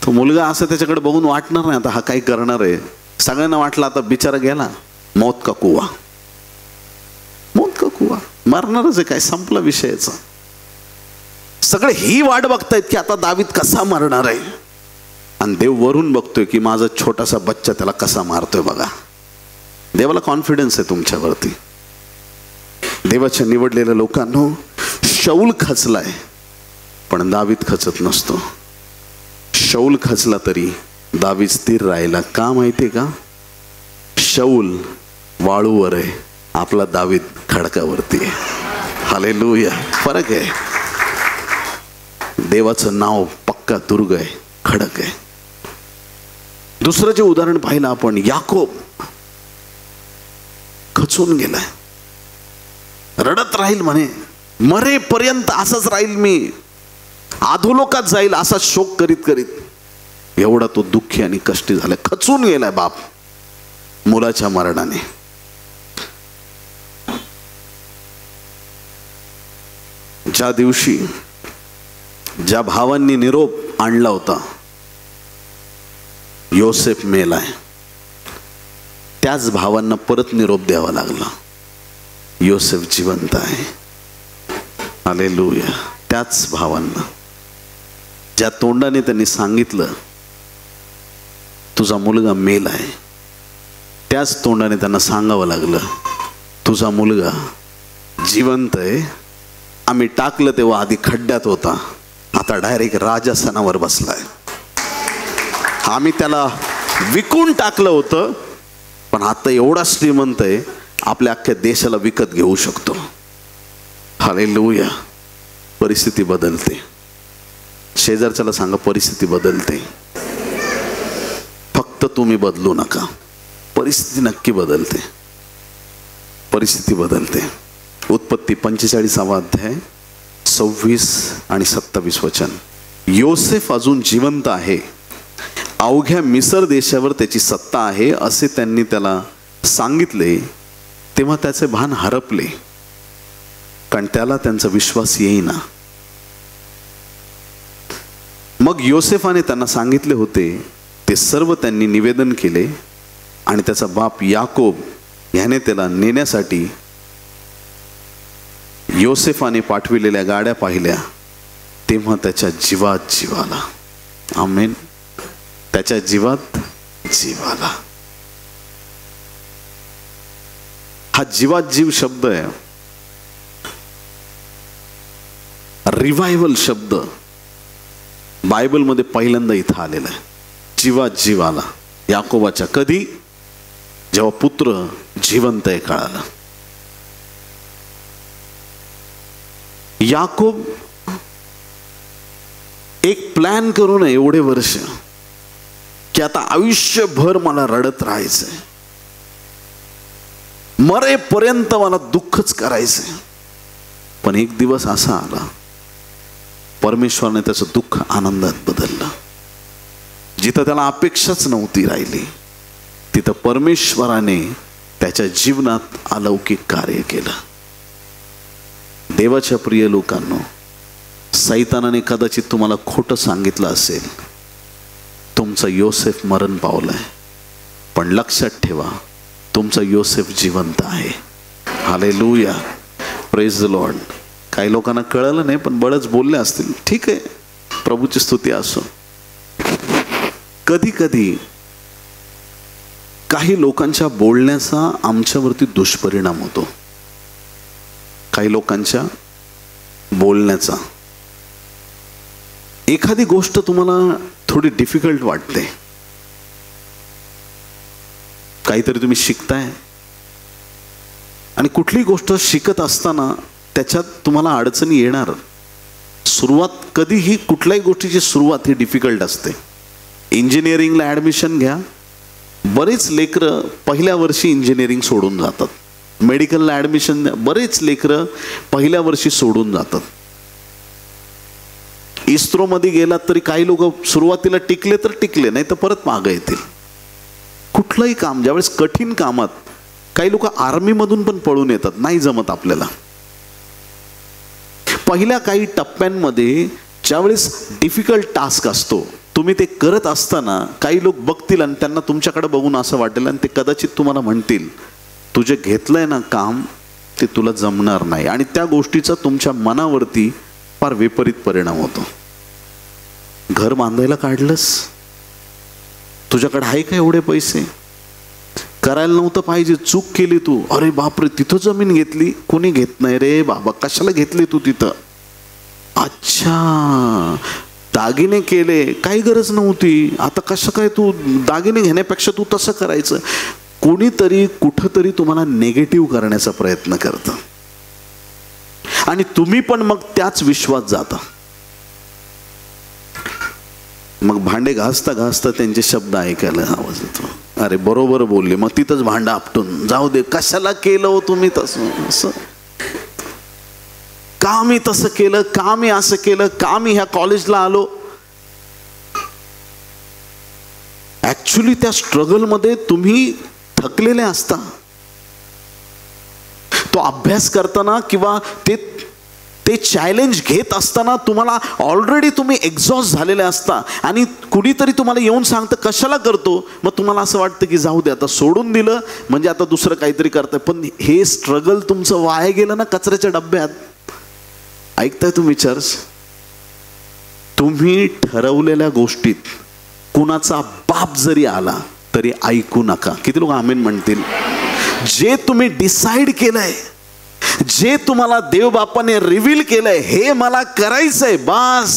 तो मुलगा असं त्याच्याकडे बघून वाटणार नाही आता हा काही करणार आहे. सगळ्यांना वाटलं आता बिचारा गेला, मौत का कुवा, मौत का कुवा, मरणारच आहे, काय संपला विषयाचा. सगळे ही वाट बघतायत की आता दावीद कसा मरणार आहे, आणि देव वरून बघतोय की माझा छोटासा बच्चा त्याला कसा मारतोय बघा. देवाला कॉन्फिडन्स आहे तुमच्यावरती. देवाच्या निवडलेल्या लोकांनो, शौल खचलाय पण दावीद खचत नसतो. शौल खचला तरी दावीद स्थिर राहिला. का माहितीये का? शौल वाळूवर आहे, आपला दावीद खडकावरती आहे. हालेलुया. फरक आहे. देवाचं नाव पक्का दुर्ग आहे, खडक आहे. दुसरं जे उदाहरण पाहिलं आपण, याकोब खचून गेलाय, रडत राहील म्हणे, मरेपर्यंत असंच राहील मी, अधोलोकात जाईल असा शोक करीत करीत. एवढा तो दुःखी आणि कष्टी झालाय, खचून गेलाय बाप मुलाच्या मरणाने. ज्या दिवशी ज्या भावांनी निरोप आणला होता योसेफ मेलाय, त्याच भावांना परत निरोप द्यावा लागला, योसेफ जिवंत आहे. हालेलुया. त्याच भावांना ज्या तोंडाने त्यांनी सांगितलं तुझा मुलगा मेलाय, त्याच तोंडाने त्यांना सांगावं लागलं तुझा मुलगा जिवंत आहे. आम्ही टाकलं तेव्हा आधी खड्ड्यात होता, आता डायरेक्ट राजासनावर बसलाय. आम्ही त्याला विकून टाकलं होतं, पण आता एवढा श्रीमंत आहे आपल्या अख्ख्या देशाला विकत घेऊ शकतो. हालेलुया. परिस्थिती बदलते. शेजारच्याला सांगा, परिस्थिती बदलते, फक्त तुम्ही बदलू नका. परिस्थिती नक्की बदलते, परिस्थिती बदलते. उत्पत्ती 45 अध्याय 26 आणि 27 वचन. योसेफ अजून जिवंत आहे, अवघ्या मिसर देशावर त्याची सत्ता आहे असे त्यांनी त्याला सांगितले. तेव्हा त्याचे भान हरपले, कारण त्याला त्यांचा विश्वास येईना. मग योसेफाने त्यांना सांगितले होते ते सर्व त्यांनी निवेदन केले, आणि त्याचा बाप याकोब याने त्याला नेण्यासाठी योसेफाने पाठविलेल्या गाड्या पाहिल्या. तेव्हा त्याच्या जीवात जीव आला. आमेन. त्याच्या जीवात जीव आला. हा जीवात जीव शब्द आहे, रिवायवल शब्द बायबलमध्ये पहिल्यांदा इथं आलेला आहे. जीवात जीव आला याकोबाच्या. कधी? जेव्हा पुत्र जिवंत आहे कळालं. याकोब एक प्लॅन करून एवढे वर्ष की आता आयुष्यभर मला रडत राहायचंय, मरेपर्यंत मला दुःखच करायचंय. पण एक दिवस असा आला, परमेश्वराने त्याचं दुःख आनंदात बदललं. जिथं त्याला अपेक्षाच नव्हती राहिली, तिथं परमेश्वराने त्याच्या जीवनात अलौकिक कार्य केलं. देवाच्या प्रिय लोकांनो, सैतानाने कदाचित तुम्हाला खोटं सांगितलं असेल, तुमचा योसेफ मरण पावलाय, पण लक्षात ठेवा तुमचा योसेफ जिवंत आहे. हालेलुया. Praise the Lord. काही लोकांना कळलं नाही, पण बळच बोलले असतील. ठीक आहे, प्रभूची स्तुती असो. कधी कधी काही लोकांच्या बोलण्याचा आमच्यावरती दुष्परिणाम होतो. काही लोकांच्या बोलण्याचा, एखादी गोष्ट तुम्हाला थोडी डिफिकल्ट वाटते, काहीतरी तुम्ही शिकताय, आणि कुठली गोष्ट शिकत असताना त्याच्यात तुम्हाला अडचणी येणार. सुरुवात कधीही कुठल्याही गोष्टीची सुरुवात ही डिफिकल्ट असते. इंजिनिअरिंगला ॲडमिशन घ्या, बरेच लेकरं पहिल्या वर्षी इंजिनिअरिंग सोडून जातात. मेडिकलला ॲडमिशन द्या, बरेच लेकरं पहिल्या वर्षी सोडून जातात. इस्रोमध्ये गेलात तरी काही लोक सुरुवातीला टिकले तर टिकले, नाही तर परत मागं येतील. कुठलंही काम ज्यावेळेस कठीण कामात काही लोक आर्मीमधून पण पळून येतात, नाही जमत आपल्याला. पहिल्या काही टप्प्यांमध्ये ज्यावेळेस डिफिकल्ट टास्क असतो, तुम्ही ते करत असताना काही लोक बघतील आणि त्यांना तुमच्याकडे बघून असं वाटेल आणि ते कदाचित तुम्हाला म्हणतील, तुझे घेतलंय ना काम ते तुला जमणार नाही. आणि त्या गोष्टीचा तुमच्या मनावरती फार विपरीत परिणाम होतो. घर बांधायला काढलंस, तुझ्याकडे आहे का एवढे पैसे, करायला नव्हतं पाहिजे, चूक केली तू, अरे बापरे तिथं जमीन घेतली, कोणी घेत नाही रे बाबा, कशाला घेतली तू तिथं, अच्छा दागिने केले, काही गरज नव्हती, आता कसं काय तू दागिने घेण्यापेक्षा तू तसं करायचं. कोणीतरी कुठंतरी तुम्हाला नेगेटिव्ह करण्याचा प्रयत्न करतं आणि तुम्ही पण मग त्याच विश्वास जाता. मग भांडे घासता घासता त्यांचे शब्द ऐकायला आवाज येतो, अरे बरोबर बोलले, मग तिथंच भांडं आपटून जाऊ दे, कशाला केलं हो तुम्ही तसं, असं का मी तसं केलं, का मी असं केलं, का मी ह्या कॉलेजला आलो. ऍक्च्युली त्या स्ट्रगलमध्ये तुम्ही थकलेले असता. तो अभ्यास करताना किंवा ते चॅलेंज घेत असताना तुम्हाला ऑलरेडी तुम्ही एक्झॉस्ट झालेले असता आणि कुणीतरी तुम्हाला येऊन सांगतं कशाला करतो, मग तुम्हाला असं वाटतं की जाऊ दे आता, सोडून दिलं म्हणजे आता दुसरं काहीतरी करतंय. पण हे स्ट्रगल तुमचं वाया गेलं ना कचऱ्याच्या डब्यात. ऐकताय तुम्ही चर्च, तुम्ही ठरवलेल्या गोष्टीत कुणाचा बाप जरी आला तरी ऐकू नका. किती लोक आमेन म्हणतील. जे तुम्ही डिसाईड केलंय, जे तुम्हाला देव बापाने रिव्हील केलंय, हे मला करायचंय बस.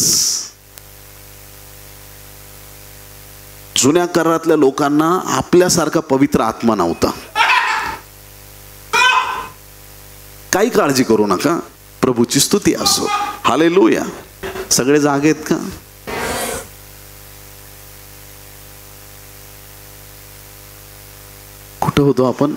जुन्या करारातल्या लोकांना आपल्यासारखा पवित्र आत्मा नव्हता. काही काळजी करू नका, प्रभूची स्तुती असो. हालेलुया. सगळे जागे आहेत का? कुठं होतो आपण?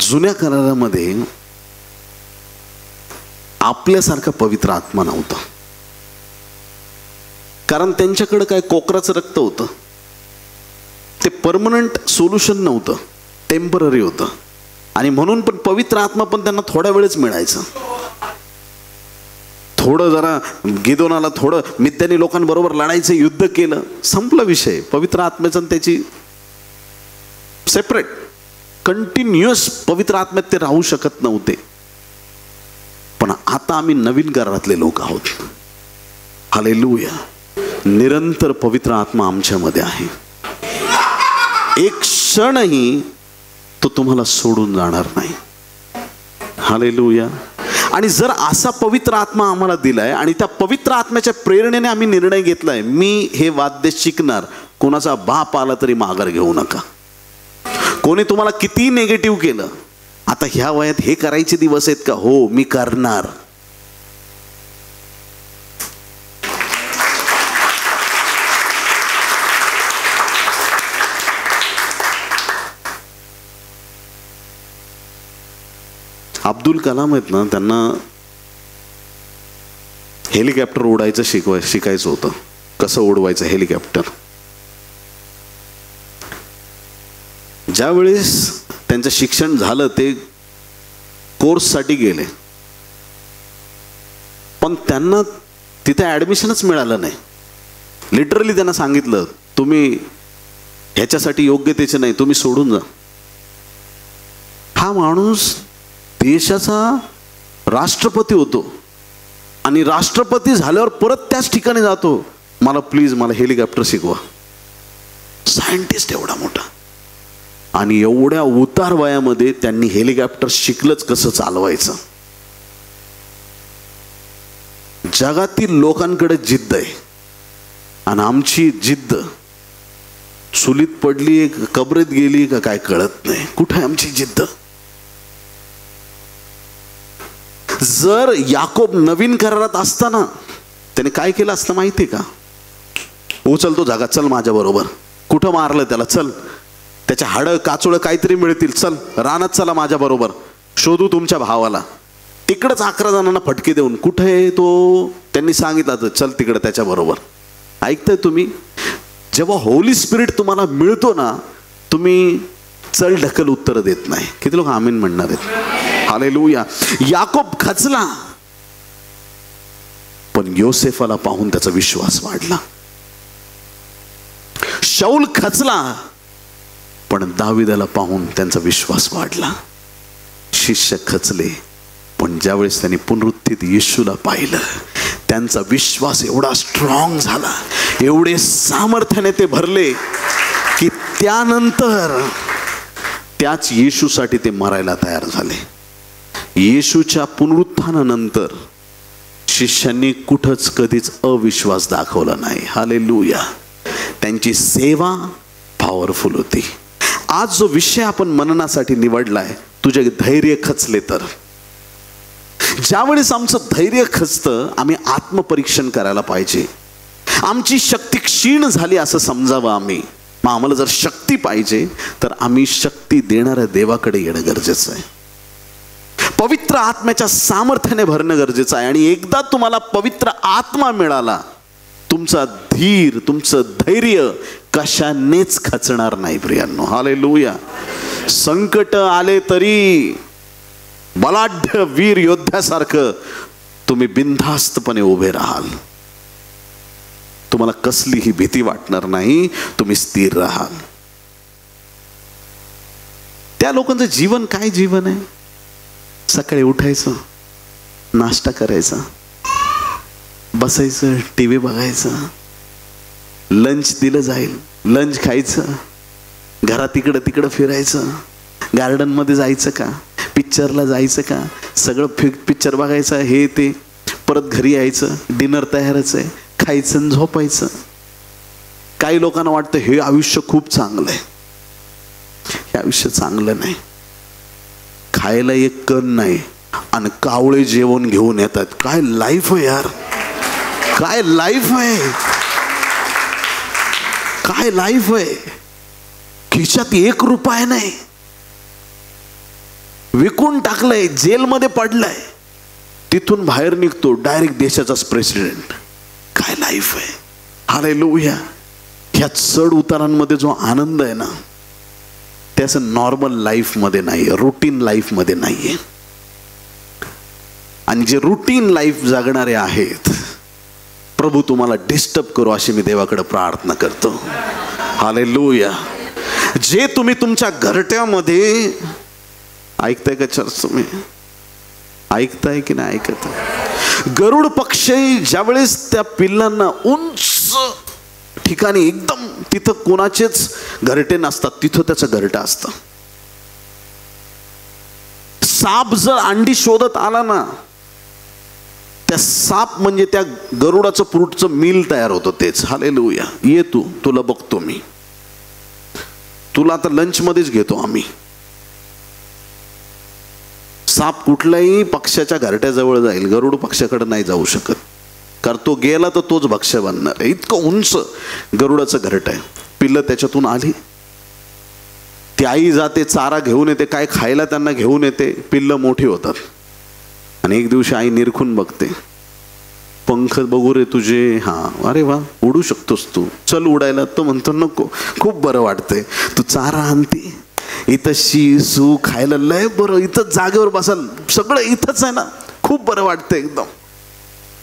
जुन्या करारामध्ये आपल्यासारखा पवित्र आत्मा नव्हता. कारण त्यांच्याकडे काय कोकराचं रक्त होतं. ते परमनंट सोल्युशन नव्हतं, टेम्पररी होतं. आणि म्हणून पण पवित्र आत्मा पण त्यांना थोड्या वेळच मिळायचं. थोडं जरा गिदोनाला थोडं मिद्यानी लोकांबरोबर लढायचं, युद्ध केलं, संपला विषय. पवित्र आत्म्याचं त्याची सेपरेट कंटिन्युअस पवित्र आत्म्यात ते राहू शकत नव्हते. पण आता आम्ही नवीन करारातले लोक आहोत. हालेलुया. निरंतर पवित्र आत्मा आमच्यामध्ये आहे. एक क्षणही तो तुम्हाला सोडून जाणार नाही. हालेलुया. आणि जर असा पवित्र आत्मा आम्हाला दिलाय आणि त्या पवित्र आत्म्याच्या प्रेरणेने आम्ही निर्णय घेतलाय, मी हे वाद्य शिकणार, कोणाचा बाप आला तरी माघार घेऊ नका. कोणी तुम्हाला किती नेगेटिव्ह केलं, आता ह्या वयात हे करायचे दिवस आहेत का? हो, मी करणार. अब्दुल कलाम आहेत ना, त्यांना हेलिकॉप्टर उडायचं शिकायचं होतं. कसं उडवायचं हेलिकॉप्टर. ज्यावेळेस त्यांचं शिक्षण झालं, ते कोर्ससाठी गेले, पण त्यांना तिथे ॲडमिशनच मिळालं नाही. लिटरली त्यांना सांगितलं, तुम्ही ह्याच्यासाठी योग्यतेचे नाही, तुम्ही सोडून जा. हा माणूस देशाचा राष्ट्रपती होतो आणि राष्ट्रपती झाल्यावर परत त्याच ठिकाणी जातो, मला प्लीज मला हेलिकॉप्टर शिकवा. सायंटिस्ट एवढा मोठा, आणि एवढ्या उतार वयामध्ये त्यांनी हेलिकॉप्टर शिकलंच कसं चालवायचं. जगातील लोकांकडे जिद्द आहे आणि आमची जिद्द चुलीत पडली, कबरेत गेली का काय कळत नाही. कुठे आहे आमची जिद्द? जर याकोब नवीन करारात असताना त्याने काय केलं असतं माहितीये का? उचलतो जागा, चल माझ्या बरोबर. कुठं मारलं त्याला? चल, त्याच्या हाडं काचोळं काहीतरी मिळतील, चल रानात चला माझ्या बरोबर, शोधू तुमच्या भावाला. तिकडंच 11 जणांना फटके देऊन, कुठे आहे तो? त्यांनी सांगितलं चल तिकडे त्याच्या बरोबर. ऐकताय तुम्ही? जेव्हा होली स्पिरिट तुम्हाला मिळतो ना, तुम्ही चल ढकल उत्तर देत नाही. किती लोक आमीन म्हणणार आहेत? हालेलुया. याकोब खचला, पण योसेफाला पाहून त्याचा विश्वास वाढला. शाऊल खचला, पण दाविदाला पाहून त्यांचा विश्वास वाढला. शिष्य खचले, पण ज्यावेळेस त्यांनी पुनरुत्थित येशूला पाहिलं, त्यांचा विश्वास एवढा स्ट्रॉंग झाला, एवढे सामर्थ्याने ते भरले की त्यानंतर त्याच येशूसाठी ते मरायला तयार झाले. येशूच्या पुनरुत्थानानंतर शिष्यांनी कुठंच कधीच अविश्वास दाखवला नाही. हालेलुया. त्यांची सेवा पॉवरफुल होती. आज जो विषय आपण मननासाठी निवडलाय, तुझे धैर्य खचले तर, ज्यावेळेस आमचं धैर्य खचतं, आम्ही आत्मपरीक्षण करायला पाहिजे. आमची शक्ती क्षीण झाली असं समजावं आम्ही. मग आम्हाला जर शक्ती पाहिजे तर आम्ही शक्ती देणाऱ्या देवाकडे येणं गरजेचं आहे. पवित्र आत्म्याच्या सामर्थ्याने भरणं गरजेचं आहे. आणि एकदा तुम्हाला पवित्र आत्मा मिळाला, तुमचा धीर, तुमचं धैर्य कशानेच खचणार नाही प्रियांनो. हालेलुया. संकट आले तरी बलाढ्य वीर योद्ध्यासारखं तुम्ही बिनधास्तपणे उभे राहाल. तुम्हाला कसलीही भीती वाटणार नाही, तुम्ही स्थिर राहाल. त्या लोकांचं जीवन काय जीवन आहे? सकाळी उठायचं, नाश्ता करायचा, बसायचं, टीव्ही बघायचं, लंच दिलं जाईल, लंच खायचं, घरात इकडं तिकडं फिरायचं, गार्डन मध्ये जायचं का, पिक्चरला जायचं का, सगळं पिक्चर बघायचं, हे ते, परत घरी यायचं, डिनर तयारच आहे, खायचं आणि झोपायचं. काही लोकांना वाटतं हे आयुष्य खूप चांगलं आहे. हे आयुष्य चांगलं नाही. खायला एक कण नाही आणि कावळे जेवण घेऊन येतात. काय लाईफ आहे यार, काय लाईफ आहे, काय लाईफ आहे. खिशात 1 रुपया नाही, विकून टाकलंय, जेलमध्ये पडलाय, तिथून बाहेर निघतो डायरेक्ट देशाचाच प्रेसिडेंट. काय लाईफ आहे. हालेलुया. ह्या चढ उतारांमध्ये जो आनंद आहे ना, त्याचं नॉर्मल लाईफ मध्ये नाही, रुटीन लाईफ मध्ये नाहीये. आणि जे रुटीन लाईफ जगणारे आहेत, प्रभू तुम्हाला डिस्टर्ब करू अशी मी देवाकडे प्रार्थना करतो. हालेलुया. जे तुम्ही तुमच्या घरट्यामध्ये ऐकताय का चर्च? तुम्ही ऐकताय की नाही ऐकत? गरुड पक्षी ज्यावेळेस त्या पिल्लांना उंच ठिकाणी, एकदम तिथं कोणाचेच घरटे नसतात, तिथं त्याचं घरटं असतं. साप जर अंडी शोधत आला ना, त्या साप म्हणजे त्या गरुडाचं पुढचं मिल तयार होतं तेच. हालेलुया. ये तू, तुला बघतो मी, तुला आता लंच मध्येच घेतो आम्ही. साप कुठल्याही पक्ष्याच्या घरट्याजवळ जाईल, गरुड पक्षाकडे नाही जाऊ शकत, कारण तो गेला तर तोच भक्ष्य बनणार आहे. इतकं उंच गरुडाचं घरट आहे. पिल्लं त्याच्यातून आली, ती आई जाते, चारा घेऊन येते, काय खायला त्यांना घेऊन येते, पिल्लं मोठी होतात. आणि एक दिवशी आई निरखून बघते, पंख बघू रे तुझे, हा, अरे वा, उडू शकतोस तू, चल उडायला. तो म्हणतो नको, खूप बरं वाटतंय, तू चारा आणते, इथं शिसू खायला लय बरं, इथं जागेवर बसाल, सगळं इथंच आहे ना, खूप बरं वाटतं एकदम,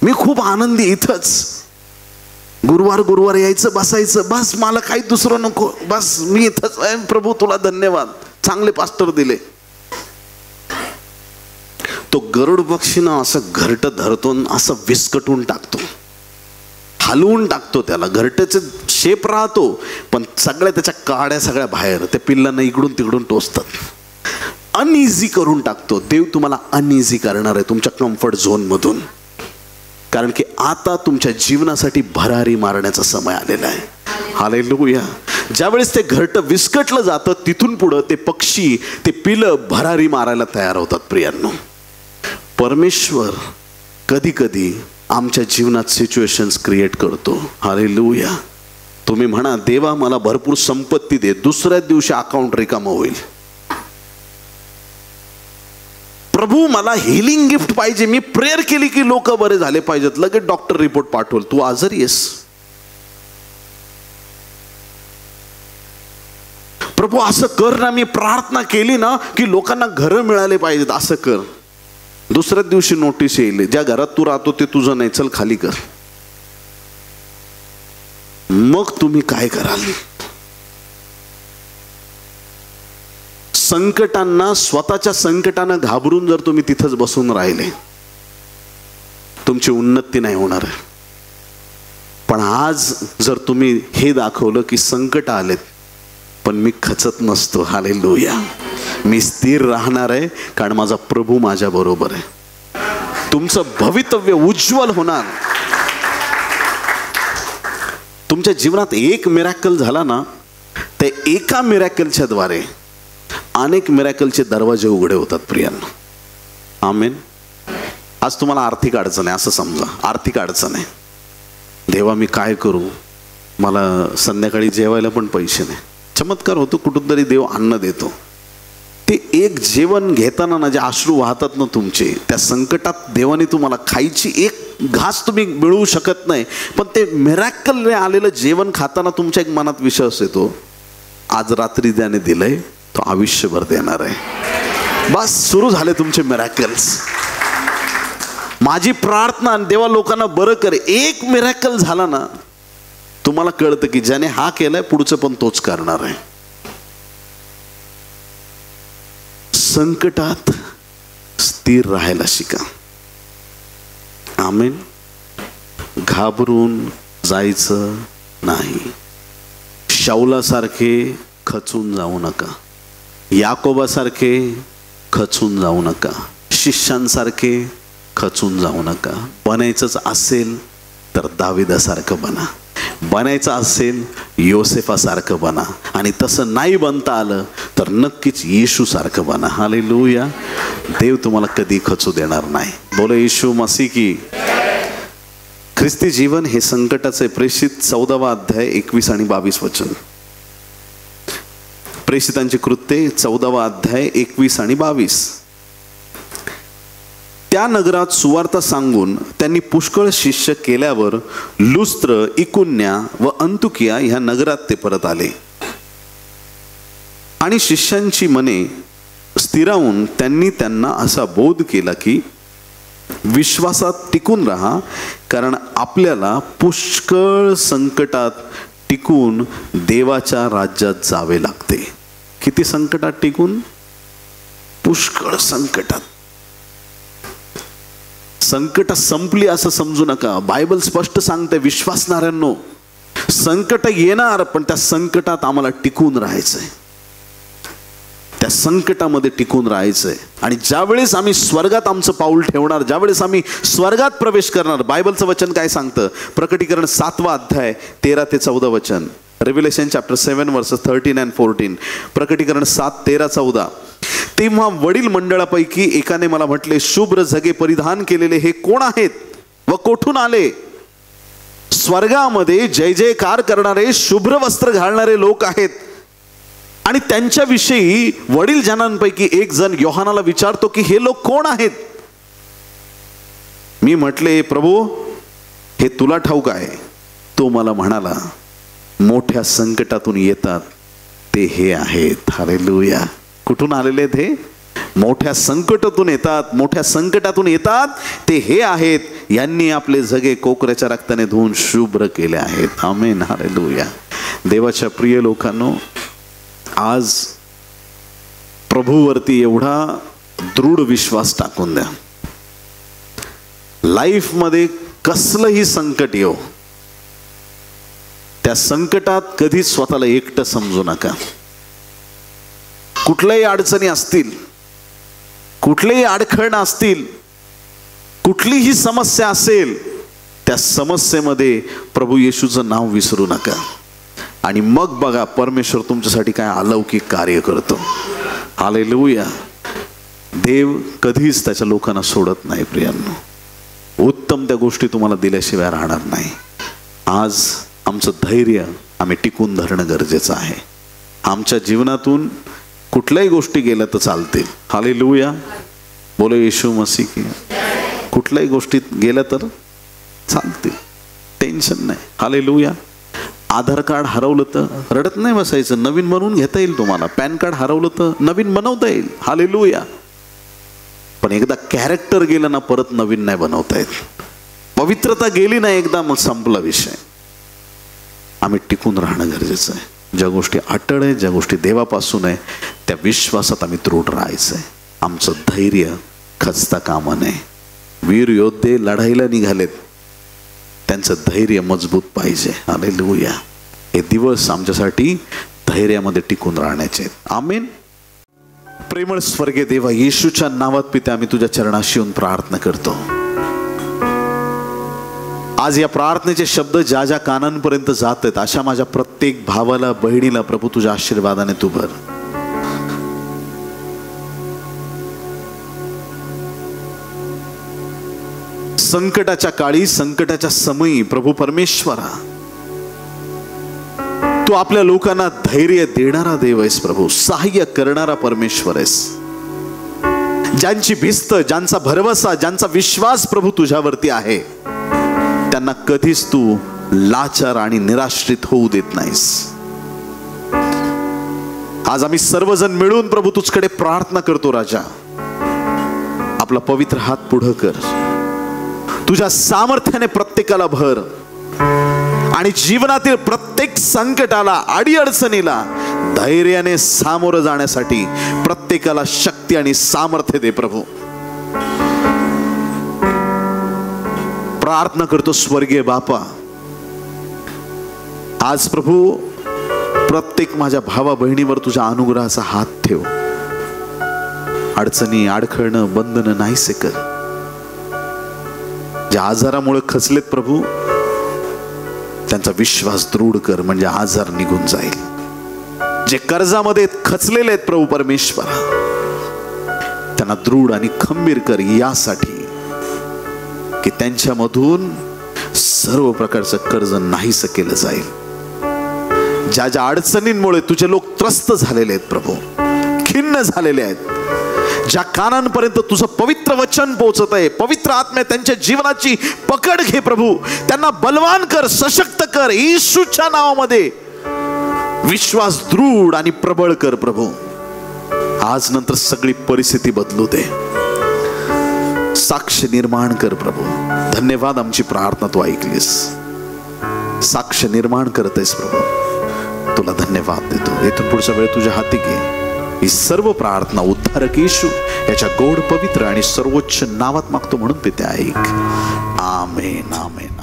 मी खूप आनंदी इथंच, गुरुवार यायचं, बसायचं, बस, मला काही दुसरं नको, बस मी इथंच आहे. प्रभू तुला धन्यवाद, चांगले पास्टर दिले. तो गरुड पक्षीनं असं घरट धरतो, असं विस्कटून टाकतो, हलवून टाकतो त्याला. घरट्याचे शेप राहतो, पण सगळ्या त्याच्या काड्या सगळ्या बाहेर, त्या पिल्लांना इकडून तिकडून टोचतात, अनइझी करून टाकतो. देव तुम्हाला अनइझी करणार आहे तुमच्या कम्फर्ट झोन मधून, कारण की आता तुमच्या जीवनासाठी भरारी मारण्याचा समय आलेला आहे. हालेलुया. ज्यावेळेस ते घरट विस्कटलं जातं, तिथून पुढं ते पक्षी, ते पिलं भरारी मारायला तयार होतात. प्रियांनो, परमेश्वर कधी कधी आमच्या जीवनात सिच्युएशन्स क्रिएट करतो. हालेलुया. तुम्ही म्हणा, देवा मला भरपूर संपत्ती दे, दुसऱ्याच दिवशी अकाउंट रिकामं होईल. प्रभू मला हिलिंग गिफ्ट पाहिजे, मी प्रेयर केली की लोक बरे झाले पाहिजेत, लगेच डॉक्टर रिपोर्ट पाठवल, तू आजारी आहेस. प्रभू असं कर ना, मी प्रार्थना केली ना की लोकांना घरं मिळाले पाहिजेत, असं कर. दुसऱ्याच दिवशी नोटीस येईल, ज्या घरात तू राहतो ते तुझं नाही, चल खाली कर. मग तुम्ही काय कराल? संकटांना, स्वतःच्या संकटांना घाबरून जर तुम्ही तिथंच बसून राहिले, तुमची उन्नती नाही होणार आहे. पण आज जर तुम्ही हे दाखवलं की संकट आलेत पण मी खचत नसतो, हालेलुया, मी स्थिर राहणार आहे कारण माझा प्रभू माझ्या बरोबर आहे, तुमचं भवितव्य उज्ज्वल होणार. तुमच्या जीवनात एक मिरॅकल झाला ना, ते एका मिरॅकलच्या द्वारे अनेक मिरॅकलचे दरवाजे उघडे होतात प्रियांनो. आमेन. आज तुम्हाला आर्थिक अडचण आहे असं समजा, आर्थिक अडचण आहे. देवा मी काय करू, मला संध्याकाळी जेवायला पण पैसे नाही. चमत्कार होतो, कुठून तरी देव अन्न देतो. ते एक जेवण घेताना ना जे अश्रू वाहतात ना तुमचे, त्या संकटात देवाने तुम्हाला खायची एक घास तुम्ही मिळवू शकत नाही, पण ते मिरॅकलने आलेलं जेवण खाताना तुमच्या एक मनात विश्वास येतो, आज रात्री त्याने दिलंय तो आयुष्यभर देणार आहे. बस सुरू झाले तुमचे मिरॅकल्स. माझी प्रार्थना, देवा लोकांना बरं करे. एक मिरॅकल झाला ना, तुम्हाला कळतं की ज्याने हा केलाय पुढचं पण तोच करणार आहे. संकटात स्थिर राहायला शिका. आमेन. घाबरून जायचं नाही. शाऊलासारखे खचून जाऊ नका, याकोबासारखे खचून जाऊ नका, शिष्यांसारखे खचून जाऊ नका. बनायचंच असेल तर दाविदासारखं बना, बनायचं असेल योसेफासारखं बना, आणि तसं नाही बनता आलं तर नक्कीच येशूसारखं बना. हालेलुया. देव तुम्हाला कधी खचू देणार नाही. बोलो येशू मसीह की. ख्रिस्ती जीवन हे संकटाचे प्रेषित 14वा अध्याय 21 आणि 22 वचन. प्रेषितांची कृत्ये 14वा अध्याय 21 आणि 22. त्या नगरात सुवार्ता सांगून त्यांनी पुष्कळ शिष्य केल्यावर लुस्त्र, इकुन्या व अंतुकिया ह्या नगरात ते परत आले. आणि शिष्यांची मने स्थिरावून त्यांनी त्यांना असा बोध केला की विश्वासात टिकून राहा, कारण आपल्याला पुष्कळ संकटात टिकून देवाच्या राज्यात जावे लागते. किती संकटात टिकून? पुष्कळ संकटात. संकट संपली असं समजू नका. बायबल स्पष्ट सांगते विश्वासणाऱ्यांनो, संकट येणार पण त्या संकटात आम्हाला टिकून राहायचंय, त्या संकटामध्ये टिकून राहायचंय. आणि ज्यावेळेस आम्ही स्वर्गात आमचं पाऊल ठेवणार, ज्यावेळेस आम्ही स्वर्गात प्रवेश करणार, बायबलचं वचन काय सांगतं? प्रकटीकरण 7वा अध्याय 13 ते 14 वचन. रेव्हेलेशन चॅप्टर 7 वर्सेस 13 and 14. प्रकटीकरण 7, 13, 14. तेव्हा वडील मंडळापैकी एकाने मला म्हटले, शुभ्र झगे परिधान केलेले हे कोण आहेत व कोठून आले? स्वर्गामध्ये जय जयकार करणारे शुभ्र वस्त्र घालणारे लोक आहेत. आणि त्यांच्याविषयी वडील जनांपैकी एक जण योहानाला विचारतो की हे लोक कोण आहेत? मी म्हटले, प्रभू हे तुला ठाऊक आहे. तो मला म्हणाला, मोठ्या संकटातून येतात ते हे आहेत. हालेलुया. कुठून आलेले हे? मोठ्या संकटातून येतात. मोठ्या संकटातून येतात ते हे आहेत. यांनी आपले झगे कोकराच्या रक्ताने धुवून शुभ्र केले आहेत. आमेन. हालेलुया. देवाच्या प्रिय लोकांनो, आज प्रभूवरती एवढा दृढ विश्वास टाकून द्या. लाईफ मध्ये कसलंही संकट येऊ, त्या संकटात कधीच स्वतःला एकटं समजू नका. कुठल्याही अडचणी असतील, कुठलेही अडखळणं असतील, कुठलीही समस्या असेल, त्या समस्येमध्ये प्रभू येशूचं नाव विसरू नका. आणि मग बघा परमेश्वर तुमच्यासाठी काय अलौकिक कार्य करतो. हालेलुया. देव कधीच त्याच्या लोकांना सोडत नाही प्रियांनो. उत्तम त्या गोष्टी तुम्हाला दिल्याशिवाय राहणार नाही. आज आमचं धैर्य आम्ही टिकून धरणं गरजेचं आहे. आमच्या जीवनातून कुठल्याही गोष्टी गेल्या तर चालतील. हालेलुया. बोलो येशू मसीह की. कुठल्याही गोष्टीत गेल्या तर चालतील, टेन्शन नाही. हालेलुया. आधार कार्ड हरवलं तर रडत नाही बसायचं, नवीन बनवून घेता येईल तुम्हाला. पॅन कार्ड हरवलं तर नवीन बनवता येईल, हालेलुया. पण एकदा कॅरेक्टर गेलं ना परत नवीन नाही बनवता येत. पवित्रता गेली ना एकदा, मग संपला विषय. आम्ही टिकून राहणं गरजेचं आहे. ज्या गोष्टी अटळ आहे, ज्या गोष्टी देवापासून आहे, त्या विश्वासात आम्ही दृढ राहायचं आहे. आमचं धैर्य खचता कामा नये. वीर योद्धे लढाईला निघालेत, त्यांचं धैर्य मजबूत पाहिजे. हालेलुया. हे दिवस आमच्यासाठी धैर्यामध्ये टिकून राहण्याचे आहेत. आमेन. प्रेमळ स्वर्गीय देवा, येशूच्या नावात पिता आम्ही तुझ्या चरणाशी येऊन प्रार्थना करतो. आज या प्रार्थनेचे शब्द ज्या ज्या कानांपर्यंत जात आहेत, अशा माझ्या प्रत्येक भावाला बहिणीला प्रभू तुझ्या आशीर्वादाने तू भर. संकटाच्या काळी, संकटाच्या समयी प्रभू परमेश्वरा, तू आपल्या लोकांना धैर्य देणारा देव आहेस प्रभू, सहाय्य करणारा परमेश्वर आहेस. ज्यांची भिस्त, ज्यांचा भरवसा, ज्यांचा विश्वास प्रभू तुझ्यावरती आहे, त्यांना कधीच तू लाचार आणि निराश्रित होऊ देत नाहीस. आज आम्ही सर्वजण मिळून प्रभू तुझकडे प्रार्थना करतो. राजा, आपला पवित्र हात पुढं कर, तुझ्या सामर्थ्याने प्रत्येकाला भर आणि जीवनातील प्रत्येक संकटाला, अडीअडचणीला धैर्याने सामोरं जाण्यासाठी प्रत्येकाला शक्ती आणि सामर्थ्य दे प्रभू. प्रार्थना करतो स्वर्गीय बापा, आज प्रभू प्रत्येक माझ्या भावा बहिणीवर तुझ्या अनुग्रहाचा हात ठेव. अडचणी, अडखळणं, बंधनं नाहीसे कर. ज्या आजारामुळे खचलेत प्रभू, त्यांचा विश्वास दृढ कर, म्हणजे आजार निघून जाईल. जे कर्जामध्ये खचलेले आहेत प्रभू परमेश्वरा, त्यांना दृढ आणि खंबीर कर, यासाठी की त्यांच्यामधून सर्व प्रकारचं कर्ज नाहीसं केलं जाईल. ज्या ज्या अडचणींमुळे तुझे लोक त्रस्त झालेले आहेत प्रभू, खिन्न झालेले आहेत, ज्या कानांपर्यंत तुझं पवित्र वचन पोहोचत आहे, पवित्र आत्म्या त्यांच्या जीवनाची पकड घे प्रभू. त्यांना बलवान कर, सशक्त कर. येशूच्या नावामध्ये विश्वास दृढ आणि प्रबळ कर प्रभू. आज नंतर सगळी परिस्थिती बदलू दे. साक्ष निर्माण कर प्रभू. धन्यवाद, आमची प्रार्थना तू ऐकलीस. साक्ष निर्माण करतेस प्रभू, तुला धन्यवाद देतो. इथून पुढचा वेळ तुझ्या हाती घे. ही सर्व प्रार्थना उद्धारक येशू याच्या गोड, पवित्र आणि सर्वोच्च नावात मागतो म्हणून पिते ऐक. आमेन, आमेन.